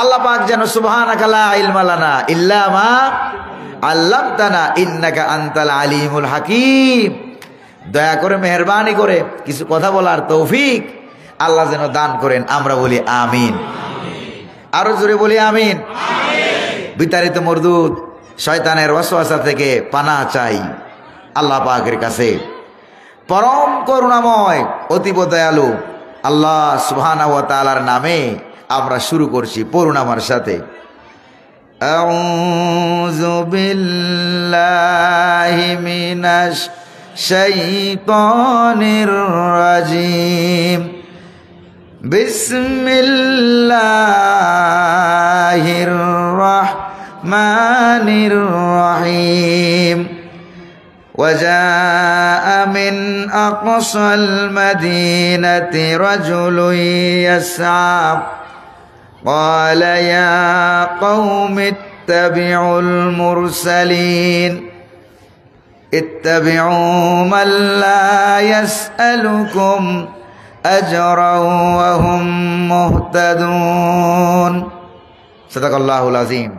আল্লাহ পাক যেন সুবহানাকা লা ইলমা লানা ইল্লা মা আল্লামতানা ইন্নাকা আনতাল আলিমুল হাকিম, দয়া করে মেহেরবানি করে কিছু কথা বলার তৌফিক আল্লাহ যেন দান করেন। আমরা বলি আমিন। আরো জোরে বলি আমিন। বিতাড়িত মরদুদ শয়তানের ওয়াসওয়াসা থেকে পানাহ চাই আল্লাহ পাকের কাছে। পরম করুণাময় অতীব দয়ালু আল্লাহ সুবহানাহু ওয়া তাআলার নামে আমরা শুরু করছি। পড়ুন আমার সাথে, আউযু বিল্লাহি মিনাশ শাইতানির রাজিম, বিসমিল্লাহির রাহমানির রহিম। وجاء من أقصى المدينة رجل يسعى قال يا قوم اتبعوا المرسلين اتبعوا من لا يسألكم أجرا وهم مهتدون। সাদাকাল্লাহুল আযীম।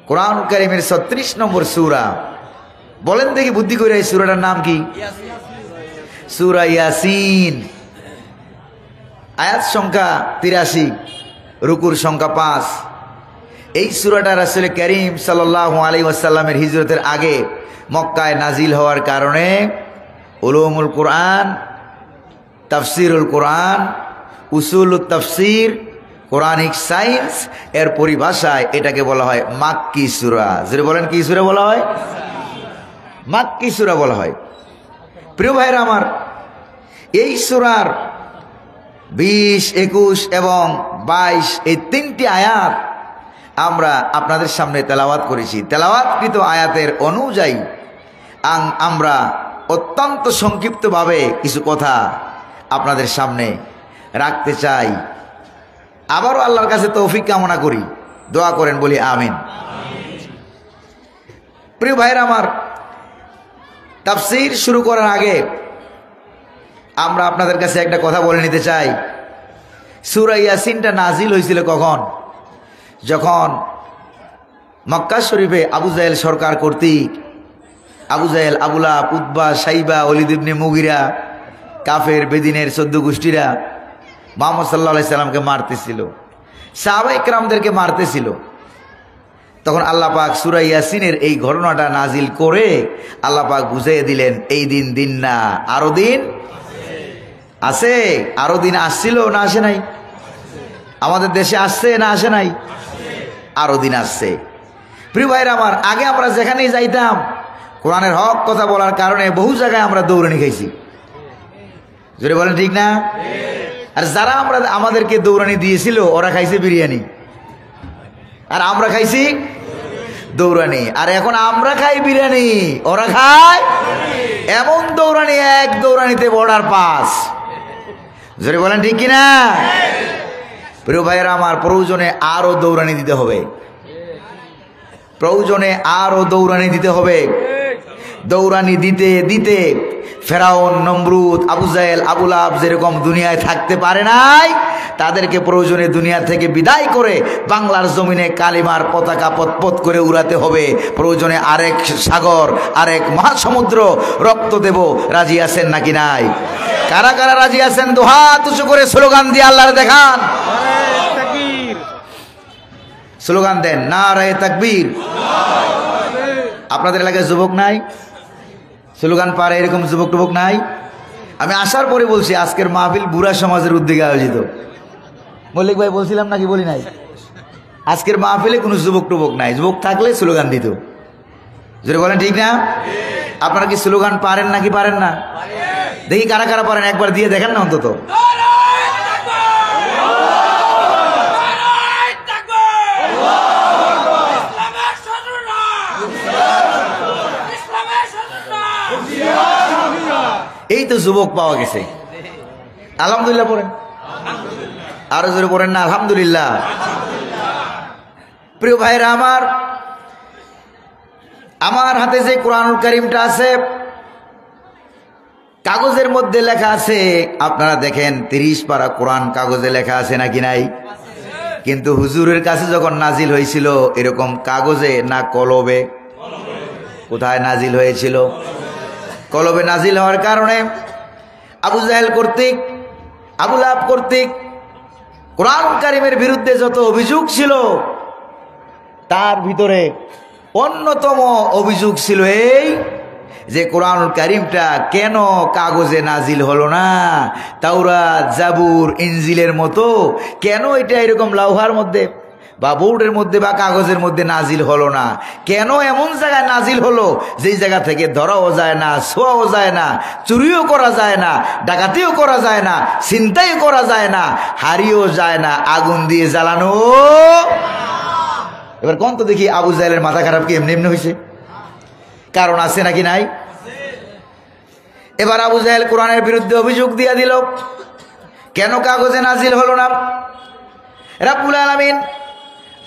কোরআন কারীমের ৩৬ নম্বর সূরা। বলেন দেখি বুদ্ধি করে এই সূরাটার নাম কি? সূরা ইয়াসিন। আয়াত সংখ্যা ৮৩, রুকুর সংখ্যা ৫। এই সূরাটা রাসূল করিম সাল্লাল্লাহু আলাইহি ওয়াসাল্লামের হিজরতের আগে মক্কায় নাজিল হওয়ার কারণে উলুমুল কোরআন, তাফসিরুল কোরআন, উসুলুত তাফসির, কোরআনিক সায়েন্স এর পরিভাষায় এটাকে বলা হয় মাক্কি সূরা। যদি বলেন কি সূরা বলা হয়? মাক্কি সূরা বলা হয়। প্রিয় ভাইরা আমার, এই সূরার ২০, ২১ এবং ২২ এই ৩টি আয়াত আমরা আপনাদের সামনে তেলাওয়াত করেছি। তেলাওয়াতকৃত আয়াতের অনুযায়ী আমরা অত্যন্ত সংক্ষিপ্তভাবে কিছু কথা আপনাদের সামনে রাখতে চাই। আবারও আল্লাহর কাছে তৌফিক কামনা করি, দোয়া করেন, বলি আমিন। প্রিয় ভাইরা আমার, তাফসীর শুরু করার আগে আমরা আপনাদের কাছে একটা কথা বলে নিতে চাই। সূরা ইয়াসিনটা নাজিল হয়েছিল কখন? যখন মক্কা শরীফে আবু জাহেল সরকার কর্তৃক আবু জাহেল, আবু লাহাব, উতবা, সাইবা, ওলীদ ইবনে মুগিরা, কাফের বেদিনের ১৪ গোষ্ঠীরা মুহাম্মদ সাল্লাল্লাহু আলাইহি সাল্লামকে মারতেছিল, সাহাবায়ে কেরামদেরকে মারতেছিল। তখন আল্লাহ পাক সূরা ইয়াসিনের এই ঘটনাটা নাজিল করে আল্লাহ পাক বুঝিয়ে দিলেন, এই দিন দিন না, আরো দিন আছে। আরো দিন আসছিল না আসে নাই? আমাদের দেশে আসছে না আসে নাই? আরো দিন আসছে। প্রিয় ভাইরা আমার, আগে আমরা যেখানেই যাইতাম কোরআনের হক কথা বলার কারণে বহু জায়গায় আমরা দৌড়ানি খাইছি। যদি বলেন ঠিক না? আর যারা আমাদেরকে দৌড়ানি দিয়েছিল ওরা খাইছে বিরিয়ানি, আর আমরা খাইছি দৌড়ানি। আর এখন আমরা খাই বিরিয়ানি, ওরা খায় এমন দৌড়ানি, এক দৌড়ানিতে বর্ডার পাস। যদি বলেন ঠিক কিনা? প্রিয় ভাইয়েরা আমার, প্রয়োজনে আরো দৌড়ানি দিতে হবে, প্রয়োজনে আরো দৌড়ানি দিতে হবে। দৌড়ানি দিতে দিতে ফেরাউন, নমরুদ, আবু জাহেল, আবু লাহাব যেরকম দুনিয়ায় থাকতে পারে নাই, তাদেরকে প্রয়োজনে দুনিয়া থেকে বিদায় করে বাংলার জমিনে কালিমার পতাকা পতপত করে উড়াতে হবে। প্রয়োজনে আরেক সাগর, আরেক মহাসমুদ্র রক্ত দেব। রাজি আছেন নাকি নাই? কারা কারা রাজি আছেন? দুহাত উঁচু করে স্লোগান দিয়ে আল্লাহর দেখান। স্লোগান দেন, নারায়ে তাকবীর। আপনাদের এলাকায় যুবক নাই? স্লোগান পারে এরকম যুবক টুবক নাই? আমি আসার পরে বলছি আজকের মাহফিল বুড়া সমাজের উদ্যোগে আয়োজিত। মল্লিক ভাই বলছিলাম নাকি বলি নাই? আজকের মাহফিলে কোনো যুবক টুবক নাই, যুবক থাকলে স্লোগান দিত। যদি বলেন ঠিক না? আপনারা কি স্লোগান পারেন নাকি পারেন না? দেখি কারা কারা পারেন, একবার দিয়ে দেখেন না অন্তত। এই তো যুবক পাওয়া গেছে, আলহামদুলিল্লাহ পড়েন। আরো জোরে পড়েন না আলহামদুলিল্লাহ। প্রিয় ভাইরা আমার, আমার হাতে যে কোরআনুল কারীমটা আছে, কাগজের মধ্যে লেখা আছে, আপনারা দেখেন 30 পারা কোরআন কাগজে লেখা আছে নাকি নাই? কিন্তু হুজুরের কাছে যখন নাজিল হয়েছিল এরকম কাগজে না কলবে? কোথায় নাজিল হয়েছিল? কলবে নাজিল হওয়ার কারণে আবু জাহেল কর্তৃক, আবু লাহাব কর্তৃক কোরআন কারিমের বিরুদ্ধে যত অভিযোগ ছিল তার ভিতরে অন্যতম অভিযোগ ছিল এই যে কোরআনুল কারিমটা কেন কাগজে নাজিল হলো না, তাওরাত, জাবুর, ইনজিলের মতো কেন এটা এরকম লাউহার মধ্যে বা বোর্ডের মধ্যে বা কাগজের মধ্যে নাজিল হলো না? কেন এমন জায়গায় নাজিল হলো যেই জায়গা থেকে ধরাও যায় না, ছোঁয়াও যায় না, চুরিও করা যায় না, ডাকাতিও করা যায় না, ছিনতাইও করা যায় না, হারিয়েও যায় না, আগুন দিয়ে জ্বালানো? এবার কোন তো দেখি আবু জাহেলের মাথা খারাপ কি এমনি এমনি হয়েছে? কারণ আছে নাকি নাই? এবার আবু জাহেল কোরআনের বিরুদ্ধে অভিযোগ দিয়ে দিল, কেন কাগজে নাজিল হলো না? রব্বুল আলামিন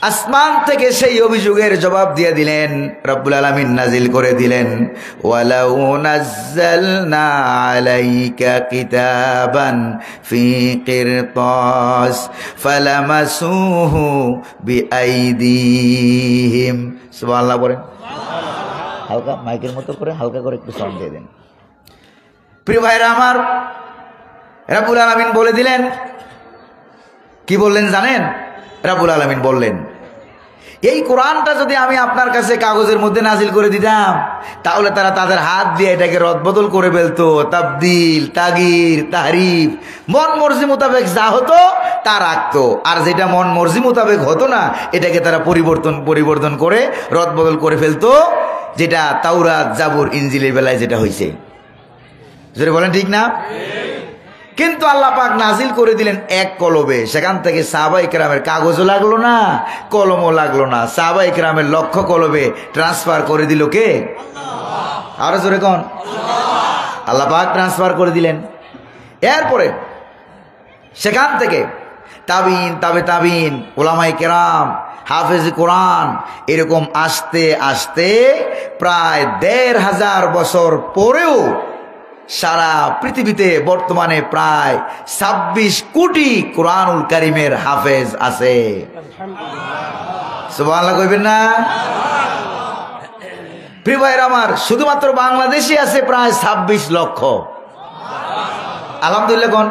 আসমান থেকে সেই অভিযোগের জবাব দিয়ে দিলেন। রব্বুল আলামিন নাজিল করে দিলেন, ওয়ালাউ নাজ্জালনা আলাইকা কিতাবান ফি কিরতাস ফালামাসুহু বিআইদিহিম। সুবহানাল্লাহ বলেন। হালকা মাইকের মতো করে হালকা করে একটু সাউন্ড দিয়ে দেন। প্রিয় ভাইরা আমার, রব্বুল আলামিন বলে দিলেন, কি বললেন জানেন? রব্বুল আলামিন বললেন, এই কোরআনটা যদি আমি আপনার কাছে কাগজের মধ্যে নাজিল করে দিতাম তাহলে তারা তাদের হাত দিয়ে এটাকে রদবদল করে ফেলতো, তাবদিল, তাগির, তাহরিফ, মন মর্জি মোতাবেক যা হতো তা রাখতো, আর যেটা মন মর্জি মোতাবেক হতো না এটাকে তারা পরিবর্তন করে রদবদল করে ফেলতো, যেটা তাওরাত, জাবুর, ইনজিলের বেলায় যেটা হয়েছে। জোরে বলেন ঠিক না? কিন্তু আল্লাহ পাক নাজিল করে দিলেন এক কলবে। সেখান থেকে সাহাবায়ে কেরামের কাগজও লাগলো না, কলমও লাগলো না। সাহাবায়ে কেরামের লক্ষ কলবে ট্রান্সফার করে দিল কে? আরো জোরে কোন? আল্লাহ পাক ট্রান্সফার করে দিলেন। এরপরে সেখান থেকে তাবিন, তাবে তাবিন, উলামায়ে কেরাম, হাফেজ কোরআন, এরকম আস্তে আস্তে প্রায় ১৫০০ বছর পরেও সারা পৃথিবীতে বর্তমানে প্রায় ২৬ কোটি কোরআনুল কারিমের হাফেজ আছে। সুবহানাল্লাহ কইবেন না? প্রিয় ভাইরা আমার, শুধুমাত্র বাংলাদেশে আছে প্রায় ২৬ লক্ষ। আলহামদুলিল্লাহ কোন?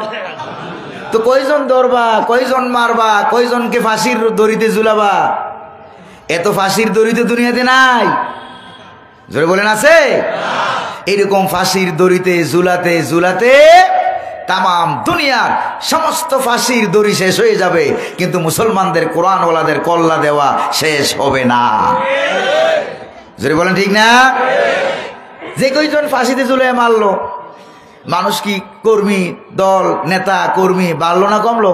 তো কয়জন ধরবা, কয়জন মারবা, কয়জনকে ফাঁসির দড়িতে ঝুলাবা? এত ফাঁসির দড়িতে দুনিয়াতে নাই। জোরে বলেন আছে? এরকম ফাঁসির দড়িতে ঝুলাতে ঝুলাতে তামাম দুনিয়ার সমস্ত ফাঁসির দড়ি শেষ হয়ে যাবে, কিন্তু মুসলমানদের, কোরআনওয়ালাদের কল্লা দেওয়া শেষ হবে না। জোরে বলেন ঠিক না? যে কয়জন ফাঁসিতে ঝুলে মারলো, মানুষ কি কর্মী, দল, নেতা, কর্মী বাড়লো না কমলো?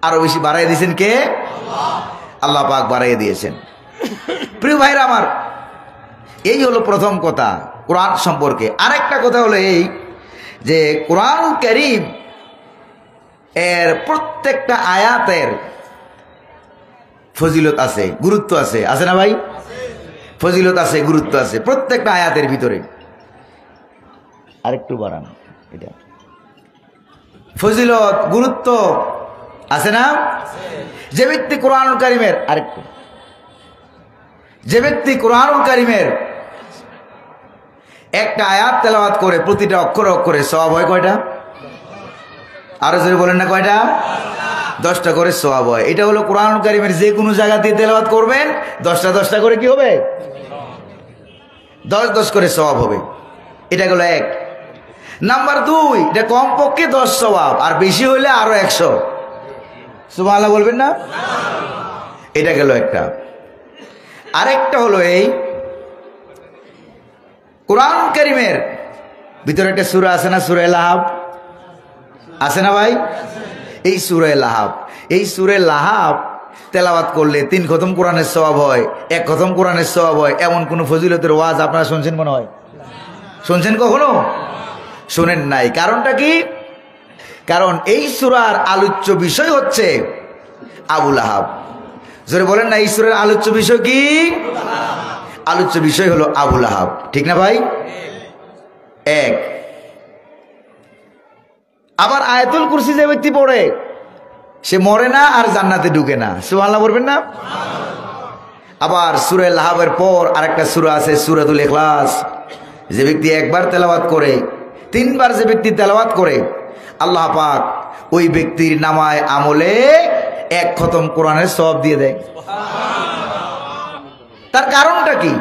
আরো বেশি বাড়াই দিয়েছেন কে? আল্লাহ পাক বাড়াই দিয়েছেন। প্রিয় ভাইরা আমার, এই হলো প্রথম কথা কোরআন সম্পর্কে। আরেকটা কথা হলো এই যে কোরআন কারীম এর প্রত্যেকটা আয়াতের ফজিলত আছে, গুরুত্ব আছে। আছে না ভাই? ফজিলত আছে, গুরুত্ব আছে প্রত্যেকটা আয়াতের ভিতরে। আরেকটু বাড়ান এটা। ফজিলত, গুরুত্ব আছে না? যে ব্যক্তি কোরআনুল কারীমের, আরেকটু, যে ব্যক্তি কোরআনুল কারীমের একটা আয়াত তেলাওয়াত করে প্রতিটা অক্ষরে অক্ষরে সওয়াব হয় কয়টা? আরো জোরে বলেন না কয়টা? 10টা করে সওয়াব হয়। এটা হলো কোরআনুল কারীমের যে কোনো জায়গা দিয়ে তেলাওয়াত করবেন 10টা করে কি হবে? 10 করে সওয়াব হবে। এটা গেল এক। নাম্বার 2, এটা কমপক্ষে 10 সওয়াব, আর বেশি হইলে আরো 100। সুবহানাল্লাহ বলবেন না? এটা গেল একটা। আরেকটা হলো এই কোরআন কারীমের ভিতরে একটা সূরা আছে না, সূরা লাহাব আছে না ভাই? এই সূরা লাহাব, এই সূরা লাহাব তেলাওয়াত করলে 3 খতম কোরআনের সওয়াব হয়, 1 খতম কোরআনের সওয়াব হয়। এমন কোন ফজিলতের ওয়াজ আপনারা শুনছেন মনে হয়? শুনছেন কখনো? শুনেন নাই। কারণটা কি? কারণ এই সূরার আলোচ্য বিষয় হচ্ছে আবু লাহাব। জোরে বলেন না, এই সূরার আলোচ্য বিষয় কি? আলোচ্য বিষয় হলো আবু লাহাব। ঠিক না ভাই? এক। আবার আয়াতুল কুরসি যে ব্যক্তি পড়ে সে মরে না আর জান্নাতে ঢুকে না। সুবহানাল্লাহ বলবেন না? আবার সূরা লাহাবের পর আরেকটা সূরা আছে সূরাতুল ইখলাস। যে ব্যক্তি একবার তেলাওয়াত করে, 3 বার যে ব্যক্তি তেলাওয়াত করে, আল্লাহ পাক ওই ব্যক্তির নামায় আমলে 1 খতম কোরআনের সওয়াব দিয়ে দেয়। তার কারণটা কি?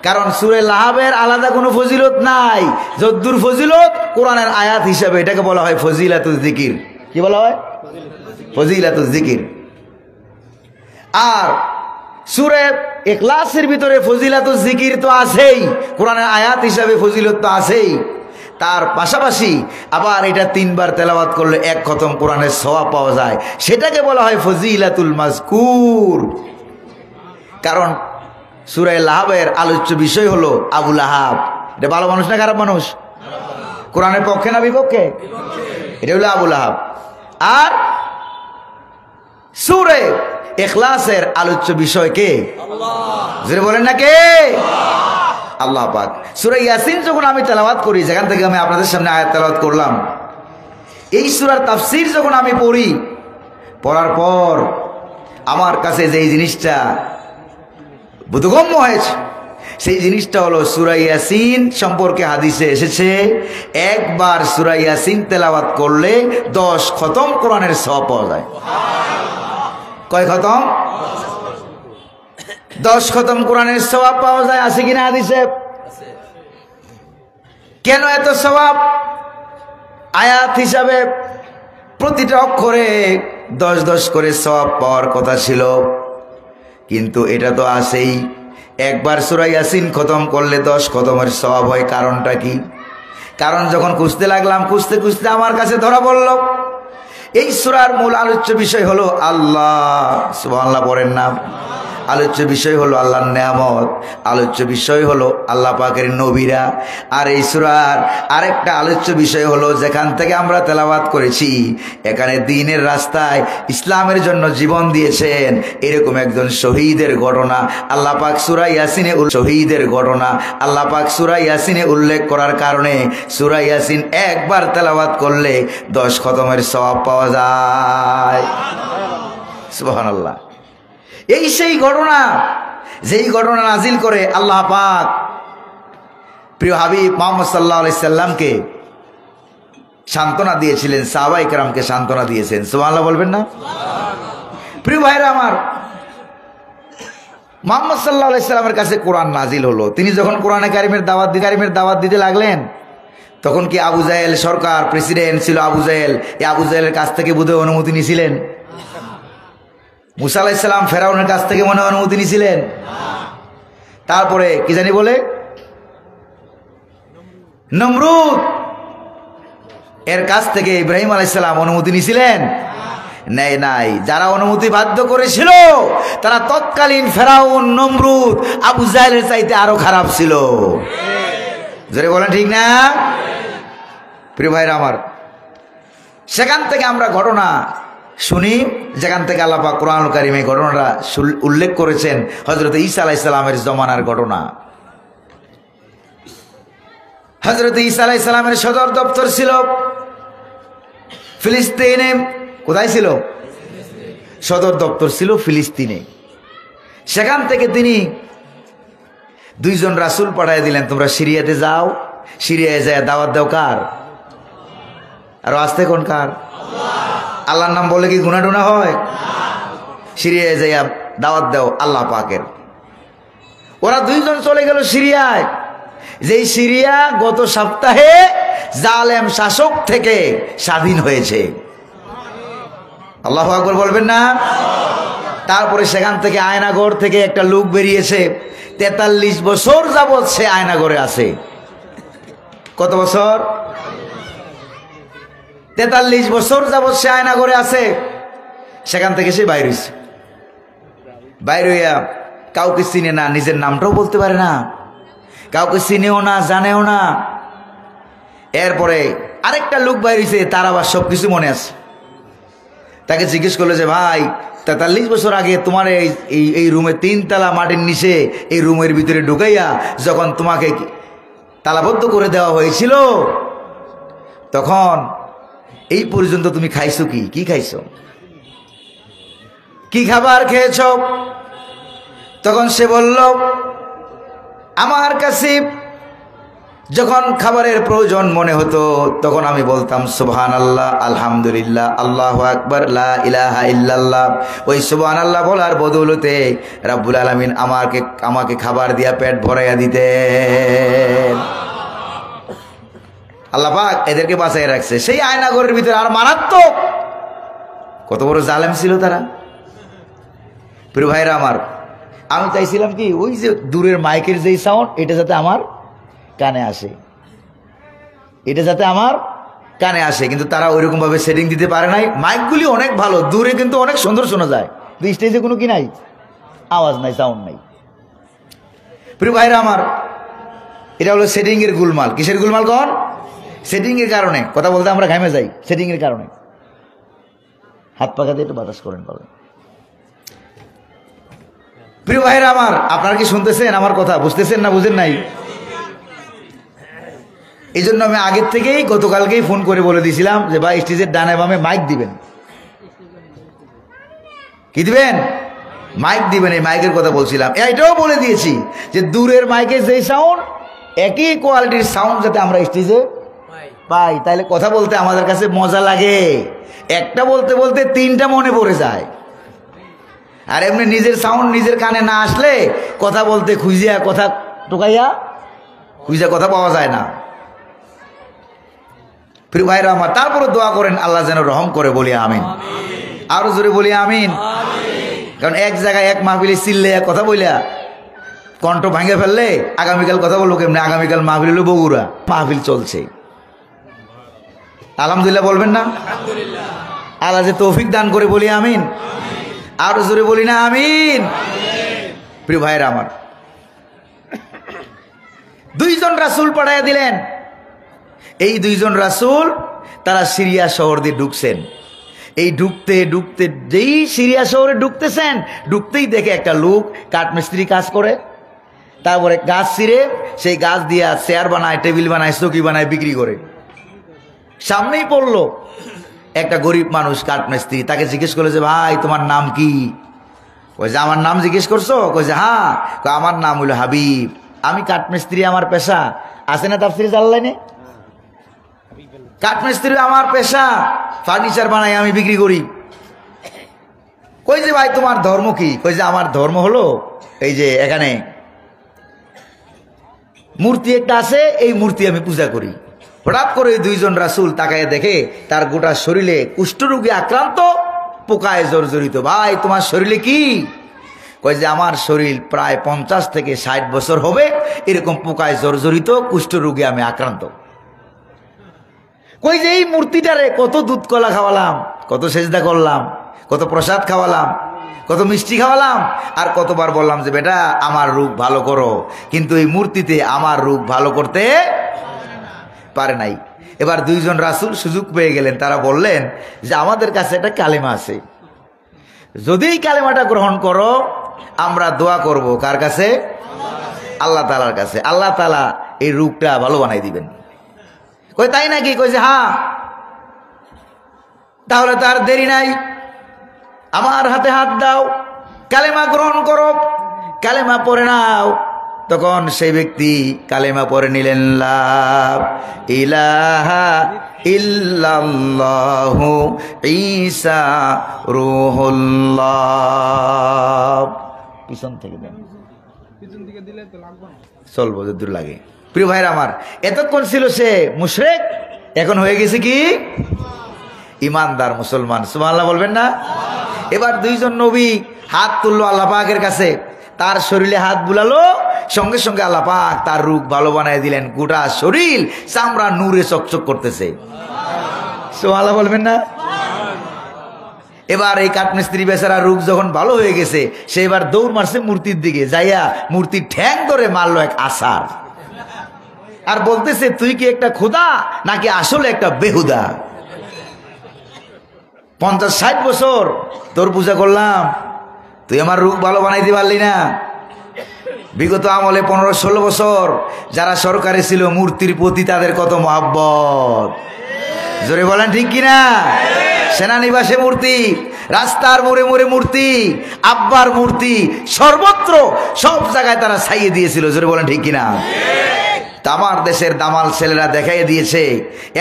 কারণ সূরা লাহাবের আলাদা কোনো ফজিলত নাই। যদ্দুর ফজিলত কোরআনের আয়াত হিসাবে এটাকে বলা হয় ফজিলাতুল যিকির। কি বলা হয়? ফজিলাতুল যিকির। আর সূরা ইখলাসের ভিতরে ফজিলাতুল যিকির তো আছেই, কোরআনের আয়াত হিসাবে ফজিলত তো আছেই। তার পাশাপাশি আবার এটা 3 বার তেলাওয়াত করলে 1 খতম কোরআনের সওয়াব পাওয়া যায়। সেটাকে বলা হয় ফজিলাতুল মাযকুর। কারণ সূরা লাহাবের আলোচ্য বিষয় হলো আবু লাহাব। এটা ভালো মানুষ না খারাপ মানুষ? কোরআনের পক্ষে না বিপক্ষে? এটা হলো আবু লাহাব। আর সূরা ইখলাসের আলোচ্য বিষয় কে? আল্লাহ। যারা বলেন না কে? আল্লাহ পাক। সূরা ইয়াসিন যখন আমি তেলাওয়াত করি, যেখান থেকে আমি আপনাদের সামনে আয়াত তেলাওয়াত করলাম, এই সূরার তাফসীর যখন আমি পড়ি, পড়ার পর আমার কাছে যেই জিনিসটা বোধগম্য হয়েছে, সেই জিনিসটা হলো সূরা ইয়াসিন সম্পর্কে হাদিসে এসেছে, একবার সূরা ইয়াসিন তেলাওয়াত করলে 10 খতম কোরআনের সওয়াব পাওয়া যায়। কয় খতম? 10 খতম কোরআনের সওয়াব পাওয়া যায়। আছে কিনা হাদিসে? কেন এত সওয়াব? আয়াত হিসাবে প্রতিটা অক্ষরে 10 করে সওয়াব পাওয়ার কথা ছিল, কিন্তু এটা তো আছেই। একবার সূরা ইয়াসিন খতম করলে 10 খতমের সওয়াব হয়। কারণটা কি? কারণ যখন খুঁজতে লাগলাম, খুঁজতে খুঁজতে আমার কাছে ধরা পড়ল এই সূরার মূল আলোচ্য বিষয় হলো আল্লাহ। সুবহানাল্লাহ পড়েন না? আলোচ্য বিষয় হলো আল্লাহর নেয়ামত, আলোচ্য বিষয় হলো আল্লাহ পাকের নবীরা। আর এই সূরার আরেকটা আলোচ্য বিষয় হলো, যেখান থেকে আমরা তেলাওয়াত করেছি, এখানে দ্বীনের রাস্তায় ইসলামের জন্য জীবন দিয়েছেন এরকম একজন শহীদের ঘটনা আল্লাহ পাক সূরা ইয়াসিনে শহীদের ঘটনা আল্লাহ পাক সূরা ইয়াসিনে উল্লেখ করার কারণে সূরা ইয়াসিন একবার তেলাওয়াত করলে 10 খতমের সওয়াব পাওয়া যায়। সুবহানাল্লাহ। এই সেই ঘটনা, যেই ঘটনা নাজিল করে আল্লাহ পাক প্রিয় হাবিব মুহাম্মদ সাল্লাল্লাহু আলাইহি সাল্লামকে সান্ত্বনা দিয়েছিলেন, সাহাবায়ে কেরামকে সান্ত্বনা দিয়েছেন। সুবহানাল্লাহ বলবেন না? প্রিয় ভাইরা আমার, মুহাম্মদ সাল্লাল্লাহু আলাইহি সাল্লামের কাছে কোরআন নাজিল হলো। তিনি যখন কোরআনে কারিমের দাওয়াত দিতে লাগলেন, তখন কি আবু জাহেল সরকার প্রেসিডেন্ট ছিল? আবু জাহেল, এই আবু জাহেলের কাছ থেকে বোধহয় অনুমতি নিয়েছিলেন? মুসা আলাইহিস সালাম ফেরাউনের কাছ থেকে মনে অনুমতি নিয়েছিলেন? তারপরে কি জানি বলে নমরুদ, এর কাছ থেকে ইব্রাহিম আলাইহিস সালাম অনুমতি নিয়েছিলেন? নেয় নাই। যারা অনুমতি বাধ্য করেছিল তারা তৎকালীন ফেরাউন, নমরুদ, আবু জাহেলের চাইতে আরো খারাপ ছিল। জোরে বলেন ঠিক না? প্রিয় ভাইরা আমার, সেখান থেকে আমরা ঘটনা শুনি, যেখান থেকে আল্লাহ পাক কোরআনুল কারীমে ঘটনাটা উল্লেখ করেছেন হযরত ঈসা আলাইহিস সালামের জমানার ঘটনা। হযরত ঈসা আলাইহিস সালামের সদর দপ্তর ছিল ফিলিস্তিনে। কোথায় ছিল? সদর দপ্তর ছিল ফিলিস্তিনে। সেখান থেকে তিনি 2 জন রাসূল পাঠিয়ে দিলেন, তোমরা সিরিয়াতে যাও, সিরিয়ায় যায় দাওয়াত দাও। কার? আর আসতে কোন কার? আল্লাহর নাম বলে কি গুনাহ টুনা হয়? সিরিয়ায় যাইয়া দাওয়াত দাও আল্লাহ পাকের। ওরা 2 জন চলে গেল সিরিয়ায়, যেই সিরিয়া গত সপ্তাহে জালেম শাসক থেকে স্বাধীন হয়েছে। আল্লাহু আকবার বলবেন না? তারপরে সেখান থেকে আয়নাগর থেকে একটা লোক বেরিয়েছে, 43 বছর যাবৎ সে আয়নাগরে আছে। কত বছর? 43 বছর যাবৎ সে আয়নাগরে আছে। সেখান থেকে সে বাইরে হইছে। বাইরে হইয়া কাউকে চিনে না, নিজের নামটাও বলতে পারে না, কাউকে চিনেও না, জানেও না। এরপরে আরেকটা লোক বাইরে হইছে, তার আবার সবকিছু মনে আছে। তাকে জিজ্ঞেস করলো যে ভাই, 43 বছর আগে তোমার এই রুমে 3 তলা মাটির নিচে এই রুমের ভিতরে ঢুকাইয়া যখন তোমাকে তালাবদ্ধ করে দেওয়া হয়েছিল, তখন এই পর্যন্ত তুমি খাইছো কি? কি খাইছো? কি খাবার খেয়েছ? তখন সে বলল, আমার কাছে যখন খাবারের প্রয়োজন মনে হতো তখন আমি বলতাম সুবহানাল্লাহ, আলহামদুলিল্লাহ, আল্লাহু আকবার, লা ইলাহা ইল্লাল্লাহ। ওই সুবহানাল্লাহ বলার বদৌলতে রাব্বুল আলামিন আমাকে খাবার দিয়া পেট ভরাইয়া দিতেন। আল্লাহ পাক এদেরকে বাঁচাই রাখছে। সেই আয়নাঘরের ভিতরে আর মারাত্মক, কত বড় জালেম ছিল তারা। প্রিয় ভাইরা আমার, আমি চাইছিলাম কি ওই যে দূরের মাইকের যেই সাউন্ড এটা যাতে আমার কানে আসে, এটা যাতে আমার কানে আসে, কিন্তু তারা ওইরকম ভাবে সেটিং দিতে পারে নাই। মাইকগুলি অনেক ভালো, দূরে কিন্তু অনেক সুন্দর শোনা যায়, স্টেজে কোনো কি নাই, আওয়াজ নাই, সাউন্ড নাই। প্রিয় ভাইরা আমার, এটা হলো সেটিং এর গুলমাল। কিসের গুলমাল? কন সেটিং এর কারণে কথা বলতে আমরা ঘামে যাই, সেটিং এর কারণে। হাত পাখা দিয়ে একটু বাতাস করেন বলেন। প্রিয় ভাইরা আমার, আপনারা কি শুনতেছেন আমার কথা? বুঝতেছেন না বুঝেন নাই? এই জন্য আমি আগের থেকেই গতকালকেই ফোন করে বলে দিয়েছিলাম যে ভাই স্টেজের ডানে বামে মাইক দিবেন। কি দিবেন? মাইক দিবেন। এই মাইকের কথা বলছিলাম। এটাও বলে দিয়েছি যে দূরের মাইকের যেই সাউন্ড একই কোয়ালিটির সাউন্ড যাতে আমরা স্টেজে পাই, তাহলে কথা বলতে আমাদের কাছে মজা লাগে। একটা বলতে বলতে তিনটা মনে পড়ে যায়। আর এমনি নিজের সাউন্ড নিজের কানে না আসলে কথা বলতে খুঁজিয়া কথা টোকাইয়া খুঁজিয়া কথা পাওয়া যায় না। প্রিয় ভাইরা আমার, তারপরে দোয়া করেন আল্লাহ যেন রহম করে, বলি আমিন। আরো জোরে বলি আমিন। কারণ এক জায়গায় এক মাহফিলে চিল্লে কথা বইলা কণ্ঠ ভাঙে ফেললে আগামীকাল কথা বলবো কেমনি? আগামীকাল মাহফিল হলো বগুড়া, মাহফিল চলছে। আলহামদুলিল্লাহ বলবেন না? আল্লাহ যে তৌফিক দান করে, বলি আমিন। আরো জোরে বলি না আমিন। প্রিয় ভাইরা আমার, দুইজন রাসূল পাঠাইয়া দিলেন। এই দুইজন রাসূল তারা সিরিয়া শহর দিয়ে ঢুকছেন। এই ঢুকতে ঢুকতে যেই সিরিয়া শহরে ঢুকতেছেন, ঢুকতেই দেখে একটা লোক কাঠমিস্ত্রি কাজ করে, তারপরে গাছ ছিঁড়ে সেই গাছ দিয়া চেয়ার বানায়, টেবিল বানায়, চৌকি বানায়, বিক্রি করে। সামনেই পড়লো একটা গরিব মানুষ কাঠমিস্ত্রি। তাকে জিজ্ঞেস করলো যে ভাই তোমার নাম কি? কই যে আমার নাম জিজ্ঞেস করছো? কই যে হ্যাঁ। আমার নাম হলো হাবিব, আমি কাঠমিস্ত্রি, আমার পেশা। আছে না তাফসীরে জালালাইনে? কাঠমিস্ত্রি আমার পেশা, ফার্নিচার বানাই, আমি বিক্রি করি। কই যে ভাই তোমার ধর্ম কি? কই যে আমার ধর্ম হলো এই যে এখানে মূর্তি একটা আছে, এই মূর্তি আমি পূজা করি। হঠাৎ করে দুইজন রাসূল তাকায় দেখে তার গোটা শরীরে কুষ্ঠরোগে আক্রান্ত, পোকায় জর্জরিত। ভাই তোমার শরীরে কি? কই যে আমার শরীর প্রায় 50 থেকে 60 বছর হবে এরকম পোকায় জর্জরিত, কুষ্ঠরোগে আমি আক্রান্ত। কই যে এই মূর্তিটারে কত দুধ কলা খাওয়ালাম, কত সেজদা করলাম, কত প্রসাদ খাওয়ালাম, কত মিষ্টি খাওয়ালাম, আর কতবার বললাম যে বেটা আমার রোগ ভালো করো, কিন্তু এই মূর্তিতে আমার রোগ ভালো করতে পারে নাই। এবার দুইজন রাসূল সুযোগ পেয়ে গেলেন। তারা বললেন যে আমাদের কাছে একটা কালেমা আছে, যদি এই কালেমাটা গ্রহণ করো আমরা দোয়া করব। কার কাছে? আল্লাহ তাআলার কাছে। আল্লাহ তাআলা এই রোগটা ভালো বানাই দিবেন। কই তাই নাকি? কই যে হ্যাঁ। তাহলে তার দেরি নাই, আমার হাতে হাত দাও, কালেমা গ্রহণ করো, কালেমা পড়ে নাও। তখন সেই ব্যক্তি কালেমা পড়ে নিলেন, লা ইলাহা ইল্লাল্লাহু ঈসা রূহুল্লাহ। পিছন থেকে দেন, পিছন থেকে দিলে তো লাগবে না, চলবো যতদূর লাগে। প্রিয় ভাইরা আমার, এতক্ষণ ছিল সে মুশরিক, এখন হয়ে গেছে কি ইমানদার মুসলমান। সুবহানাল্লাহ বলবেন না? এবার দুইজন নবী হাত তুললো আল্লাহ পাকের কাছে, তার শরীরে হাত বুলালো, সঙ্গে সঙ্গে আল্লাহ পাক তার রূপ ভালো বানায় দিলেন। গোটা শরীর চামড়া নূরে চকচক করতেছে। সুবহানাল্লাহ বলবেন না? এবার এই কাঠমিস্ত্রি বেচারা রূপ যখন ভালো হয়ে গেছে, সে এবার দৌড় মারছে মূর্তির দিকে, যাইয়া মূর্তির ঠ্যাং ধরে মারলো এক আসার, আর বলতেছে তুই কি একটা খোদা নাকি আসলে একটা বেহুদা? 50-60 বছর তোর পূজা করলাম, তুই আমার রূপ ভালো বানাইতে পারলি না। বিগত আমলে 15-16 বছর যারা সরকারে ছিল, মূর্তির প্রতি তাদের কত মহব্বত। জোরে বলেন ঠিক কিনা? সেনানিবাসে মূর্তি, রাস্তার মোড়ে মোড়ে মূর্তি, আব্বার মূর্তি, সর্বত্র সব জায়গায় তারা ছাইয়ে দিয়েছিল। জোরে বলেন ঠিক কিনা? আমার দেশের দামাল ছেলেরা দেখাই দিয়েছে।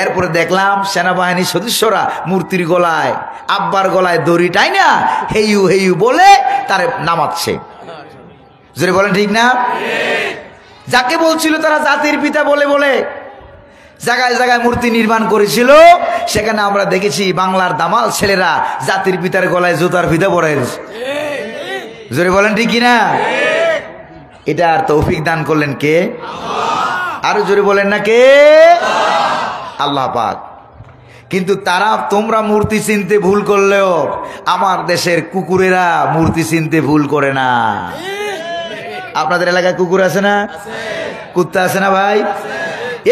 এরপরে দেখলাম সেনাবাহিনীর সদস্যরা মূর্তির গলায়, আব্বার গলায় দড়ি টাইনা হেইউ হেইউ বলে তারে নামাচ্ছে। জোরে বলেন ঠিক না? যাকে বলছিল তারা জাতির পিতা বলে বলে জায়গায় জায়গায় মূর্তি নির্মাণ করেছিল, সেখানে আমরা দেখেছি বাংলার দামাল ছেলেরা জাতির পিতার গলায় জুতার ফিতা পরাইছে। জোরে বলেন ঠিক কিনা? এটা আর তৌফিক দান করলেন কে? আরো জোরে বলেন না কে? আল্লাহ পাক। কিন্তু তারা, তোমরা মূর্তি চিনতে ভুল করলেও আমার দেশের কুকুরেরা মূর্তি চিনতে ভুল করে না। আপনাদের এলাকায় কুকুর আছে না? কুত্তা আছে না ভাই?